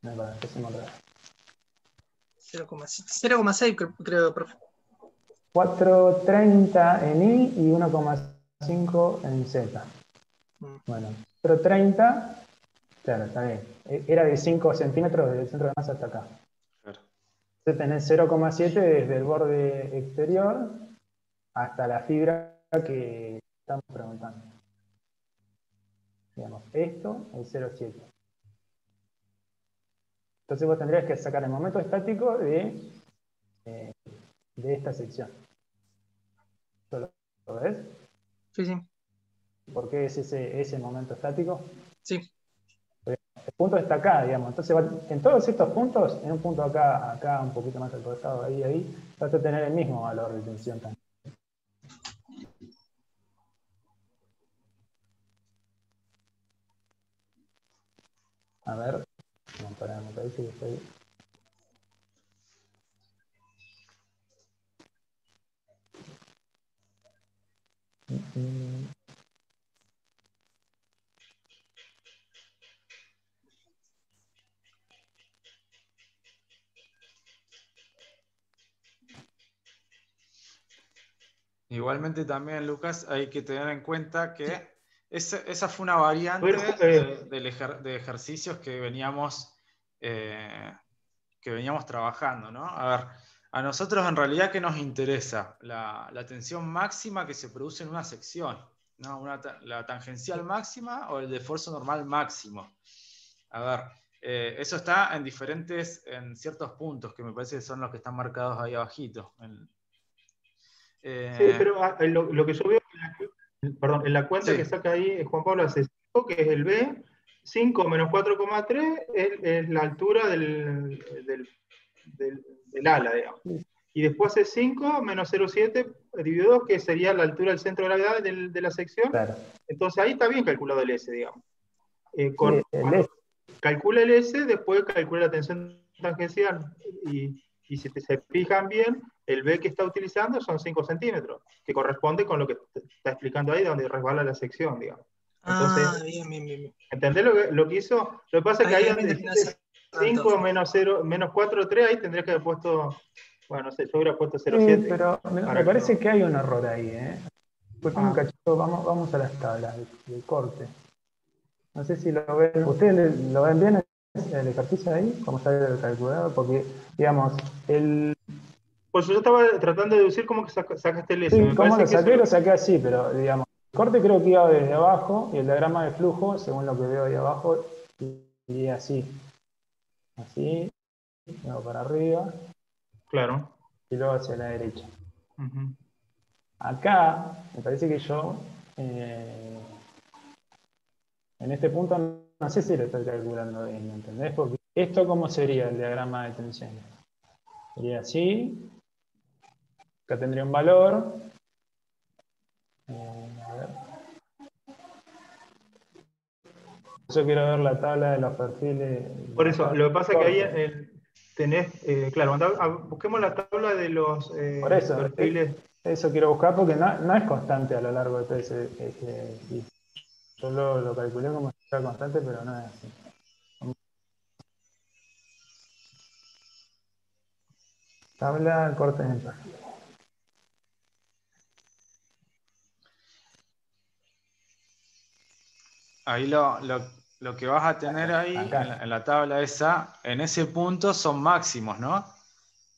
No, para, empecemos otra vez. 0,6 creo, profe. 4,30 en I y 1,5 en Z. Bueno, 4,30, claro, está bien. Era de 5 centímetros desde el centro de masa hasta acá. Claro. Entonces tenés 0,7 desde el borde exterior hasta la fibra que estamos preguntando. Digamos, esto es 0,7. Entonces vos tendrías que sacar el momento estático de esta sección. ¿Lo ves? Sí. ¿Por qué es ese momento estático? Sí. El punto está acá, digamos. Entonces, en todos estos puntos, en un punto acá, un poquito más al costado, ahí, vas a tener el mismo valor de tensión también. A ver, me parece que estoy... Igualmente también, Lucas, hay que tener en cuenta que Esa fue una variante de ejercicios que veníamos trabajando, ¿no? A ver, a nosotros en realidad, ¿qué nos interesa? La tensión máxima que se produce en una sección, ¿no? La tangencial máxima o el de esfuerzo normal máximo. A ver, eso está en ciertos puntos, que me parece que son los que están marcados ahí abajito. Sí, pero lo que yo veo en la cuenta sí. que saca ahí Juan Pablo hace 5, que es el B, 5 menos 4,3 es la altura del ala, digamos. Y después hace 5 menos 0,7 dividido 2, que sería la altura del centro de gravedad de la sección. Claro. Entonces ahí está bien calculado el S, digamos. Sí, Cuando calcula el S, después calcula la tensión tangencial. Y si se fijan bien, el B que está utilizando son 5 centímetros, que corresponde con lo que está explicando ahí, donde resbala la sección, digamos. Entonces, bien. ¿entendés lo que hizo? Lo que pasa es que ahí donde dice 5 menos 0, menos 4,3, ahí tendrías que haber puesto, bueno, no sé, yo hubiera puesto 0,7. Sí, pero me parece que hay un error ahí, ¿eh? Fue como un cachito, vamos a las tablas del corte. No sé si lo ven, ¿ustedes lo ven bien el ejercicio ahí? ¿Cómo sale el calculador? Porque, digamos, Pues yo estaba tratando de deducir cómo que sacaste el S. Sí, Me cómo parece lo saqué, que lo saqué así, pero, digamos, el corte creo que iba desde abajo, y el diagrama de flujo, según lo que veo ahí abajo, iría así. Así, luego para arriba. Claro. Y luego hacia la derecha. Uh-huh. Acá, me parece que yo, en este punto, no sé si lo estoy calculando bien, ¿me entendés? Porque esto, ¿cómo sería el diagrama de tensiones? Sería así. Acá tendría un valor. A ver. Yo quiero ver la tabla de los perfiles. Por eso, lo que pasa es que ahí tenés, claro, busquemos la tabla de los Por eso, perfiles. Eso quiero buscar porque no es constante a lo largo de todo ese y yo lo calculé como si fuera constante, pero no es así. Tabla cortes en perfil. Ahí lo que vas a tener ahí en la tabla esa, en ese punto son máximos, ¿no?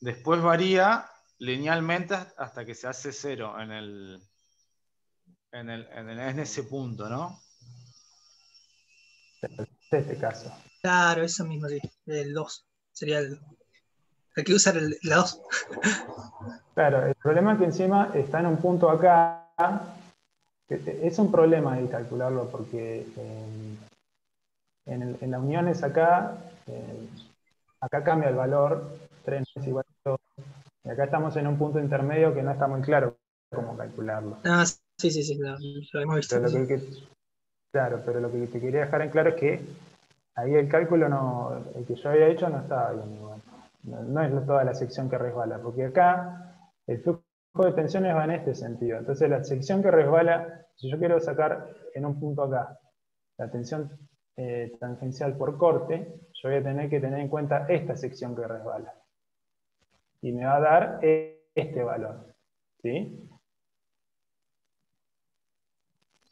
Después varía linealmente hasta que se hace 0 en ese punto, ¿no? En este caso. Claro, eso mismo, sí. El 2. Sería hay que usar la 2. Claro, el problema es que encima está en un punto acá. Es un problema ahí calcularlo porque en las uniones acá, acá cambia el valor, 3 no es igual a 2. Y acá estamos en un punto intermedio que no está muy claro cómo calcularlo. Ah, sí, lo hemos visto. Pero claro, pero lo que te quería dejar en claro es que ahí el cálculo el que yo había hecho no estaba bien igual. No es toda la sección que resbala, porque acá el flujo de tensiones va en este sentido. Entonces la sección que resbala, si yo quiero sacar en un punto acá la tensión tangencial por corte, yo voy a tener que tener en cuenta esta sección que resbala. Y me va a dar este valor. ¿Sí?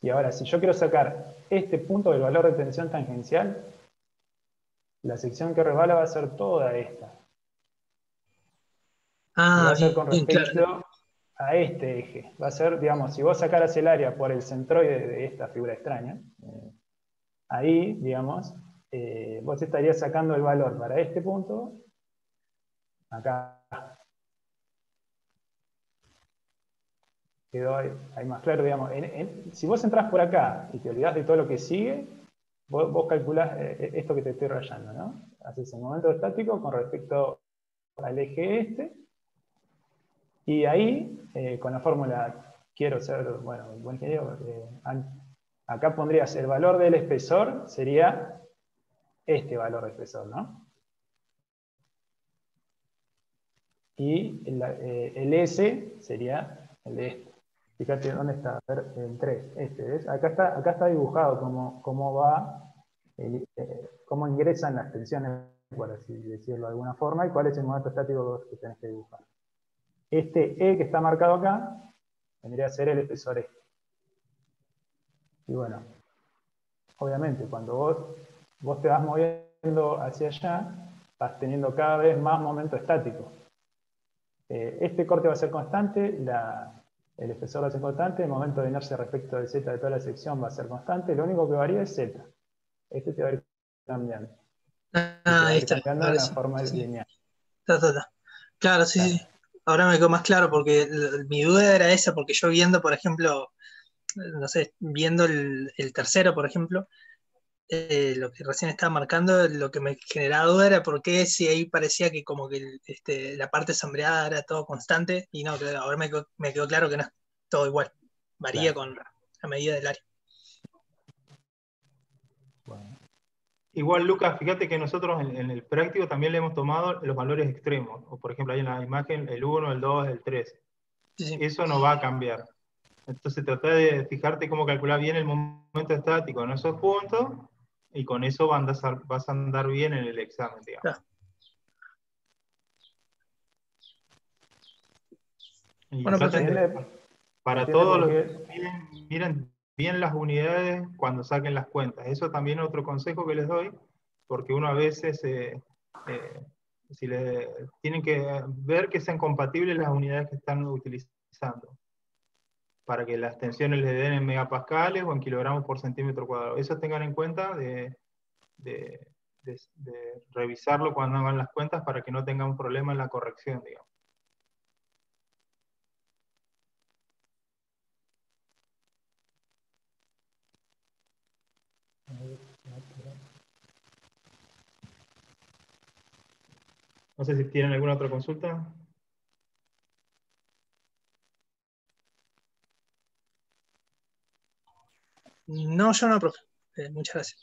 Y ahora, si yo quiero sacar este punto del valor de tensión tangencial, la sección que resbala va a ser toda esta. Y va a ser con respecto claro. a este eje. Va a ser, digamos, si vos sacaras el área por el centroide de esta figura extraña, ahí, digamos, vos estarías sacando el valor para este punto, acá. Quedó ahí más claro, digamos. Si vos entrás por acá y te olvidás de todo lo que sigue, vos calculás esto que te estoy rayando, ¿no? Haces el momento estático con respecto al eje este, y ahí, con la fórmula, quiero ser, bueno, buen ingeniero, acá pondrías el valor del espesor, sería este valor de espesor, ¿no? Y el S sería el de este. Fíjate dónde está, a ver, el 3, ¿ves? Acá está dibujado cómo ingresan las tensiones, por así decirlo de alguna forma, y cuál es el momento estático que tenés que dibujar. Este E que está marcado acá, vendría a ser el espesor este. Y bueno, obviamente, cuando vos te vas moviendo hacia allá, vas teniendo cada vez más momento estático. Este corte va a ser constante, el espesor va a ser constante, el momento de inercia respecto del Z de toda la sección va a ser constante, lo único que varía es Z. Este te va a ir cambiando. Te va a Ahí ir está. cambiando Ahora en la sí. forma Sí. lineal. Ta. Claro, sí, Claro. sí. Ahora me quedó más claro porque mi duda era esa, porque yo viendo, por ejemplo, no sé, viendo el tercero, por ejemplo, lo que recién estaba marcando, lo que me generaba duda era por qué si ahí parecía que como que la parte sombreada era todo constante, y no, claro, ahora me quedó claro que no es todo igual, varía Claro. con la medida del área. Bueno. Igual, Lucas, fíjate que nosotros en el práctico también le hemos tomado los valores extremos. O por ejemplo, ahí en la imagen el 1, el 2, el 3. Sí, sí. Eso no va a cambiar. Entonces trata de fijarte cómo calcular bien el momento estático en esos puntos, y con eso vas a andar bien en el examen, digamos. Claro. Y Bueno, traten perfecto. para entiende todos por los qué. miren bien las unidades cuando saquen las cuentas. Eso también es otro consejo que les doy, porque uno a veces tienen que ver que sean compatibles las unidades que están utilizando, para que las tensiones les den en megapascales o en kilogramos por centímetro cuadrado. Eso tengan en cuenta de revisarlo cuando hagan las cuentas, para que no tengan un problema en la corrección, digamos. No sé si tienen alguna otra consulta. No, yo no, profe. Muchas gracias.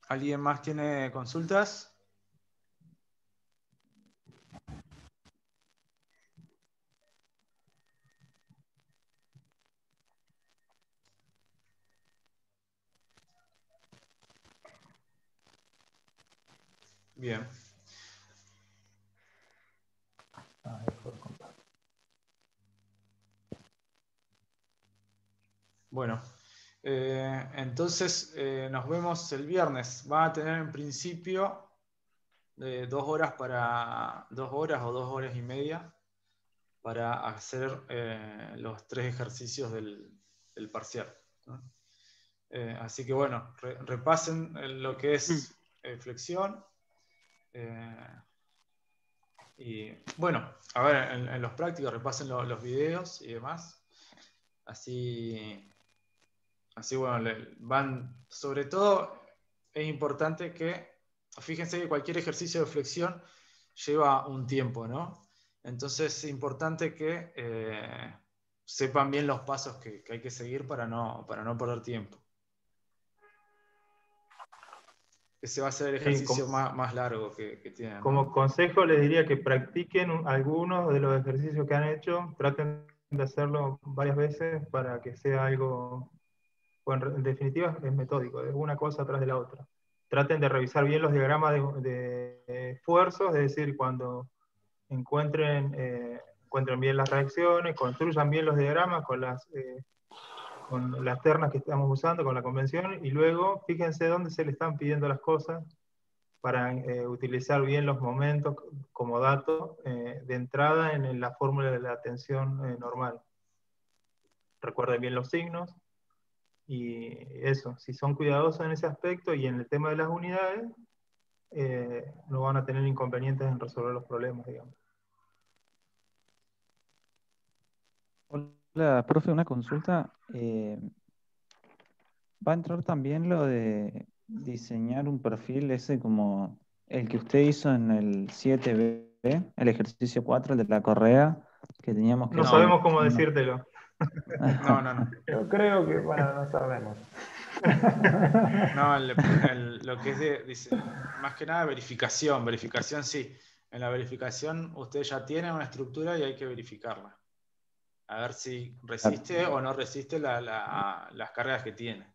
¿Alguien más tiene consultas? Bien. Bueno, entonces nos vemos el viernes. Van a tener en principio 2 horas o 2 horas y media para hacer los 3 ejercicios del parcial, ¿no? Así que bueno, repasen lo que es flexión. Y bueno, a ver, en los prácticos repasen los videos y demás. Así bueno, sobre todo es importante que, fíjense que cualquier ejercicio de flexión lleva un tiempo, ¿no? Entonces es importante que sepan bien los pasos que hay que seguir para no perder tiempo. Ese va a ser el ejercicio más largo que tienen, ¿no? Como consejo les diría que practiquen algunos de los ejercicios que han hecho, traten de hacerlo varias veces para que sea algo, bueno, en definitiva es metódico, es una cosa atrás de la otra. Traten de revisar bien los diagramas de esfuerzos, es decir, cuando encuentren bien las reacciones, construyan bien los diagramas con las ternas que estamos usando, con la convención, y luego fíjense dónde se le están pidiendo las cosas, para utilizar bien los momentos como dato de entrada en la fórmula de la tensión normal. Recuerden bien los signos, y eso, si son cuidadosos en ese aspecto y en el tema de las unidades, no van a tener inconvenientes en resolver los problemas, digamos. Hola, profe, una consulta. ¿Va a entrar también lo de diseñar un perfil ese como el que usted hizo en el 7B, el ejercicio 4, el de la correa, que teníamos que No poner sabemos cómo decírtelo. No. Yo creo que, bueno, no sabemos. No, lo que es dice, más que nada verificación sí. En la verificación usted ya tiene una estructura y hay que verificarla. A ver si resiste o no resiste las cargas que tiene.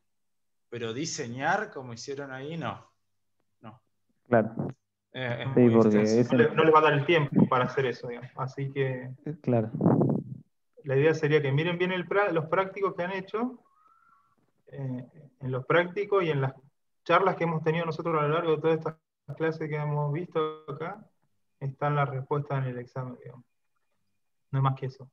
Pero diseñar como hicieron ahí, no. Claro. Es Sí, muy porque extenso. No les va a dar el tiempo para hacer eso, digamos. Así que claro. la idea sería que miren bien los prácticos que han hecho, en los prácticos y en las charlas que hemos tenido nosotros a lo largo de todas estas clases que hemos visto acá, están las respuestas en el examen, digamos. No es más que eso.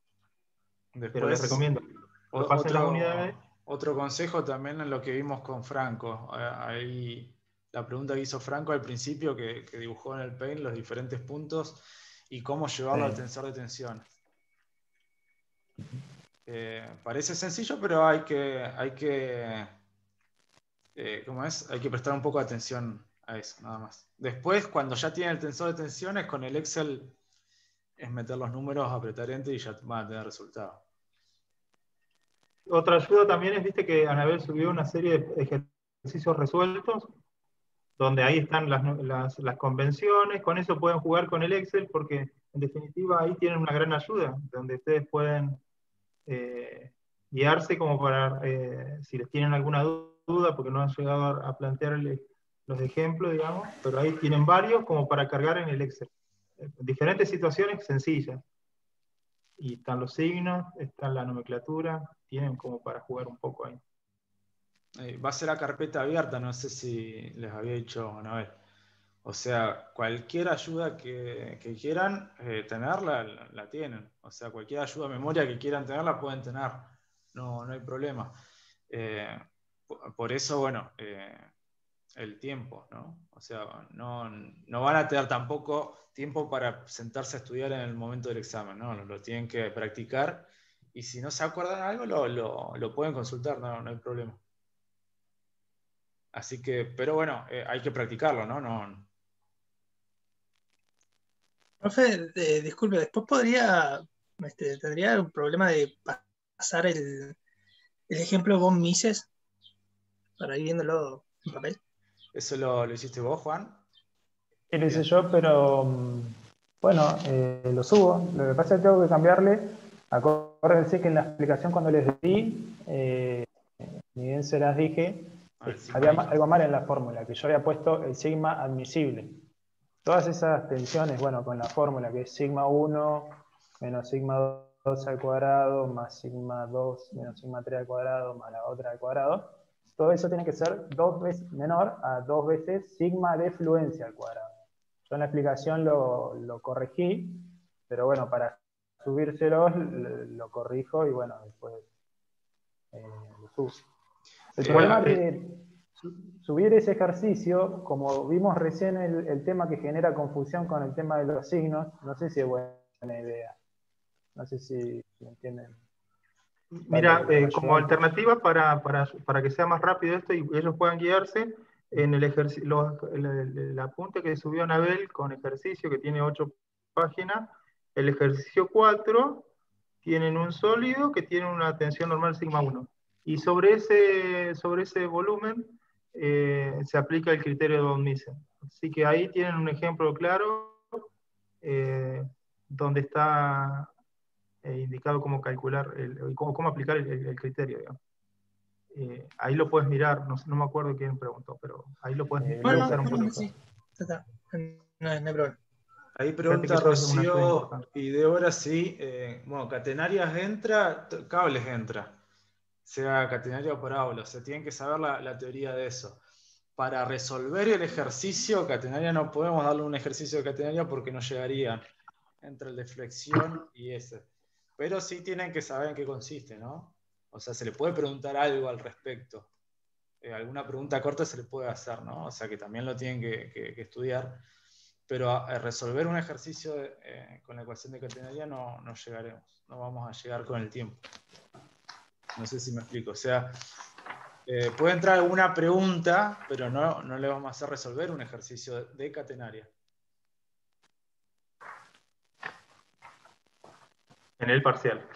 Pero les Después, recomiendo que lo pasen las unidades. otro consejo también en lo que vimos con Franco. Ahí la pregunta que hizo Franco al principio, que dibujó en el Paint los diferentes puntos y cómo llevarlo al tensor de tensión. Parece sencillo, pero hay que ¿cómo es? Hay que prestar un poco de atención a eso, nada más. Después, cuando ya tiene el tensor de tensiones, con el Excel es meter los números, apretar Enter y ya van a tener resultado. Otra ayuda también es, viste que Anabel subió una serie de ejercicios resueltos, donde ahí están las convenciones, con eso pueden jugar con el Excel, porque en definitiva ahí tienen una gran ayuda, donde ustedes pueden guiarse como para, si les tienen alguna duda, porque no han llegado a plantearle los ejemplos, digamos, pero ahí tienen varios como para cargar en el Excel. Diferentes situaciones sencillas. Y están los signos, está la nomenclatura, tienen como para jugar un poco ahí. Va a ser la carpeta abierta, no sé si les había dicho una vez. O sea, cualquier ayuda que quieran tenerla, la tienen. O sea, cualquier ayuda de memoria que quieran tener, la pueden tener. No hay problema. Por eso, bueno, el tiempo, ¿no? O sea, no van a tener tampoco tiempo para sentarse a estudiar en el momento del examen, ¿no? Lo tienen que practicar y si no se acuerdan algo, lo pueden consultar, no hay problema. Así que, pero bueno, hay que practicarlo, ¿no? Profe, disculpe, después tendría un problema de pasar el ejemplo von Mises para ir viéndolo en papel. ¿Eso lo hiciste vos, Juan? Sí, lo hice yo, pero bueno, lo subo. Lo que pasa es que tengo que cambiarle. Acuérdense que en la explicación cuando les di, ni bien se las dije, había algo mal en la fórmula, que yo había puesto el sigma admisible. Todas esas tensiones, bueno, con la fórmula que es sigma 1 menos sigma 2 al cuadrado, más sigma 2 menos sigma 3 al cuadrado, más la otra al cuadrado, todo eso tiene que ser 2 veces menor a 2 veces sigma de fluencia al cuadrado. Yo en la explicación lo corregí, pero bueno, para subírselos lo corrijo y bueno, después lo subo. El problema es que subir ese ejercicio, como vimos recién el tema que genera confusión con el tema de los signos, no sé si es buena idea. No sé si me entienden. Mira, como alternativa para que sea más rápido esto y ellos puedan guiarse, en el apunte que subió Anabel con ejercicio, que tiene 8 páginas, el ejercicio 4 tienen un sólido que tiene una tensión normal sigma 1. Y sobre ese volumen se aplica el criterio de von Mises. Así que ahí tienen un ejemplo claro donde está indicado cómo calcular, cómo aplicar el criterio, digamos. Ahí lo puedes mirar, no me acuerdo quién preguntó, pero ahí lo puedes revisar un poquito. Sí, no hay problema. Ahí pregunta Rocío y Débora si, bueno, catenarias entra, cables entra, sea catenaria o parábola, o sea, tienen que saber la teoría de eso. Para resolver el ejercicio catenaria no podemos darle un ejercicio de catenaria porque no llegarían entre el de flexión y ese. Pero sí tienen que saber en qué consiste, ¿no? O sea, se le puede preguntar algo al respecto. Alguna pregunta corta se le puede hacer, ¿no? O sea, que también lo tienen que estudiar. Pero a resolver un ejercicio con la ecuación de catenaria no llegaremos. No vamos a llegar con el tiempo. No sé si me explico. O sea, puede entrar alguna pregunta, pero no le vamos a hacer resolver un ejercicio de catenaria. En el parcial.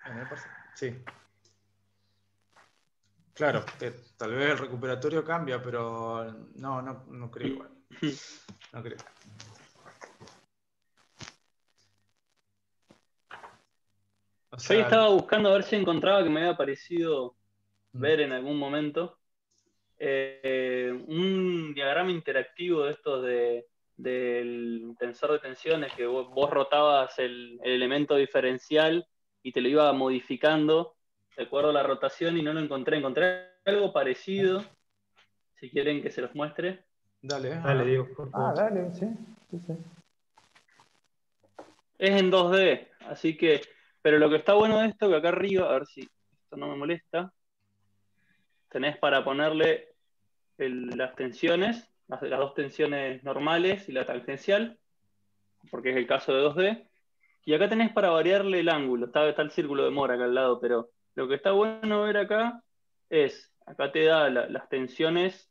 En el parcial, sí. Claro, tal vez el recuperatorio cambia, pero no creo igual. No creo. O sea, yo estaba buscando a ver si encontraba que me había parecido ver en algún momento un diagrama interactivo de estos de del tensor de tensiones, que vos rotabas el elemento diferencial y te lo iba modificando de acuerdo a la rotación y no lo encontré. Encontré algo parecido, si quieren que se los muestre. Dale, Dale, Diego, por favor. Dale, sí. Es en 2D, así que, pero lo que está bueno de esto, que acá arriba, a ver si esto no me molesta, tenés para ponerle las tensiones, las dos tensiones normales y la tangencial, porque es el caso de 2D. Y acá tenés para variarle el ángulo, está el círculo de Moore acá al lado, pero lo que está bueno ver acá es, acá te da las tensiones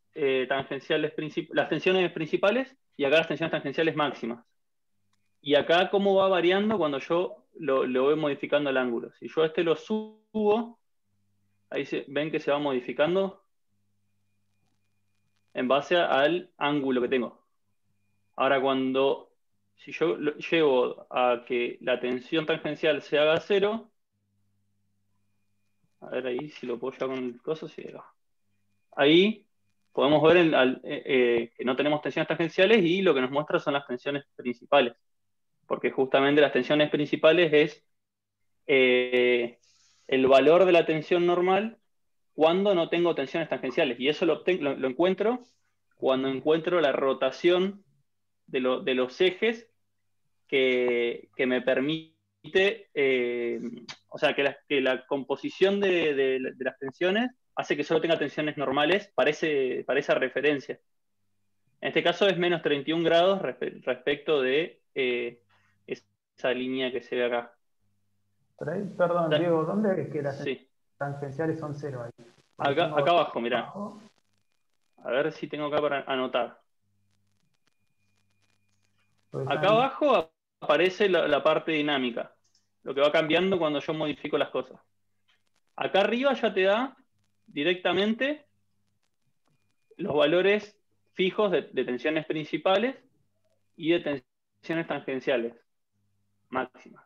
tangenciales, las tensiones principales y acá las tensiones tangenciales máximas. Y acá cómo va variando cuando yo lo voy modificando el ángulo. Si yo lo subo, ahí ven que se va modificando en base al ángulo que tengo. Ahora si yo llevo a que la tensión tangencial se haga 0, a ver ahí si lo puedo llevar con el coso, sí, ahí podemos ver que no tenemos tensiones tangenciales y lo que nos muestra son las tensiones principales. Porque justamente las tensiones principales es el valor de la tensión normal cuando no tengo tensiones tangenciales. Y eso lo encuentro cuando encuentro la rotación de los ejes que me permite, o sea, que la composición de las tensiones hace que solo tenga tensiones normales para esa referencia. En este caso es menos 31 grados respecto de esa línea que se ve acá. Por ahí, perdón, Diego, ¿dónde es que las Sí. tangenciales son 0 ahí? Acá abajo, mirá. A ver si tengo acá para anotar. Acá abajo aparece la parte dinámica, lo que va cambiando cuando yo modifico las cosas. Acá arriba ya te da directamente los valores fijos de tensiones principales y de tensiones tangenciales máximas.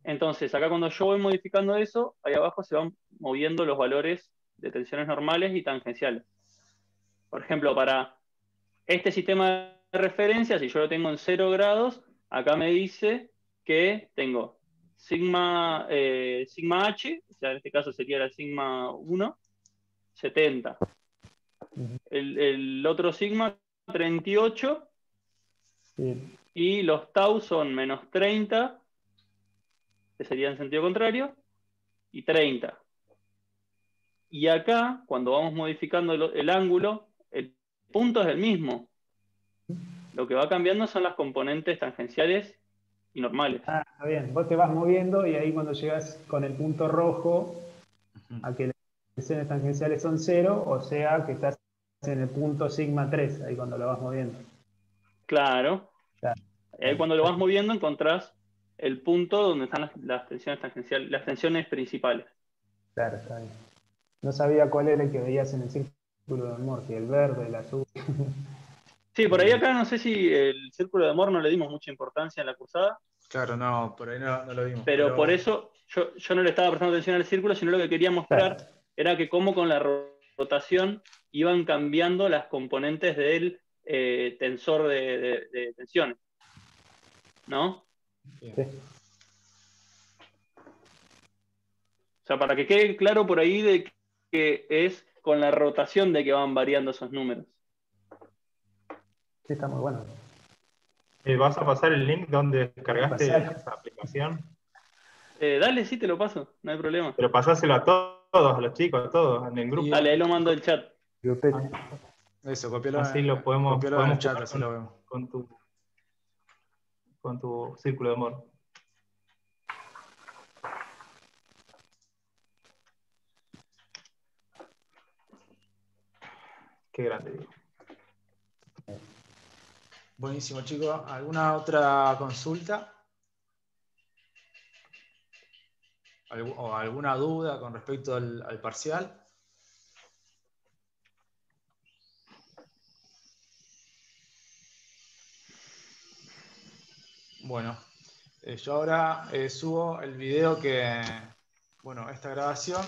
Entonces, acá cuando yo voy modificando eso, ahí abajo se van moviendo los valores de tensiones normales y tangenciales. Por ejemplo, para este sistema de referencia, si yo lo tengo en 0 grados, acá me dice que tengo sigma H, o sea, en este caso sería la sigma 1, 70. El otro sigma, 38. Sí. Y los tau son menos 30, que sería en sentido contrario, y 30. Y acá, cuando vamos modificando el ángulo, el punto es el mismo. Lo que va cambiando son las componentes tangenciales y normales. Ah, está bien. Vos te vas moviendo y ahí cuando llegas con el punto rojo a que las tensiones tangenciales son 0, o sea que estás en el punto sigma 3, ahí cuando lo vas moviendo. Claro. Claro. Ahí cuando lo vas moviendo encontrás el punto donde están las tensiones tangenciales, las tensiones principales. Claro, está bien. No sabía cuál era el que veías en el círculo de Moore, que el verde, el azul. Sí, por ahí acá no sé si el círculo de amor no le dimos mucha importancia en la cursada. Claro, no, por ahí no lo vimos. Pero por eso yo no le estaba prestando atención al círculo, sino lo que quería mostrar era que cómo con la rotación iban cambiando las componentes del tensor de tensiones. ¿No? Sí. O sea, para que quede claro por ahí de que es con la rotación de que van variando esos números. Sí, está muy bueno. ¿Vas a pasar el link donde descargaste esa aplicación? Dale, sí, te lo paso, no hay problema. Pero pasáselo a todos, a los chicos, a todos, en el grupo. Dale, ahí lo mando el chat. Eso, copialo, así lo podemos en el chat, así lo vemos. Con tu círculo de amor. Qué grande. Buenísimo, chicos. ¿Alguna otra consulta? ¿O alguna duda con respecto al parcial? Bueno, yo ahora subo el video bueno, esta grabación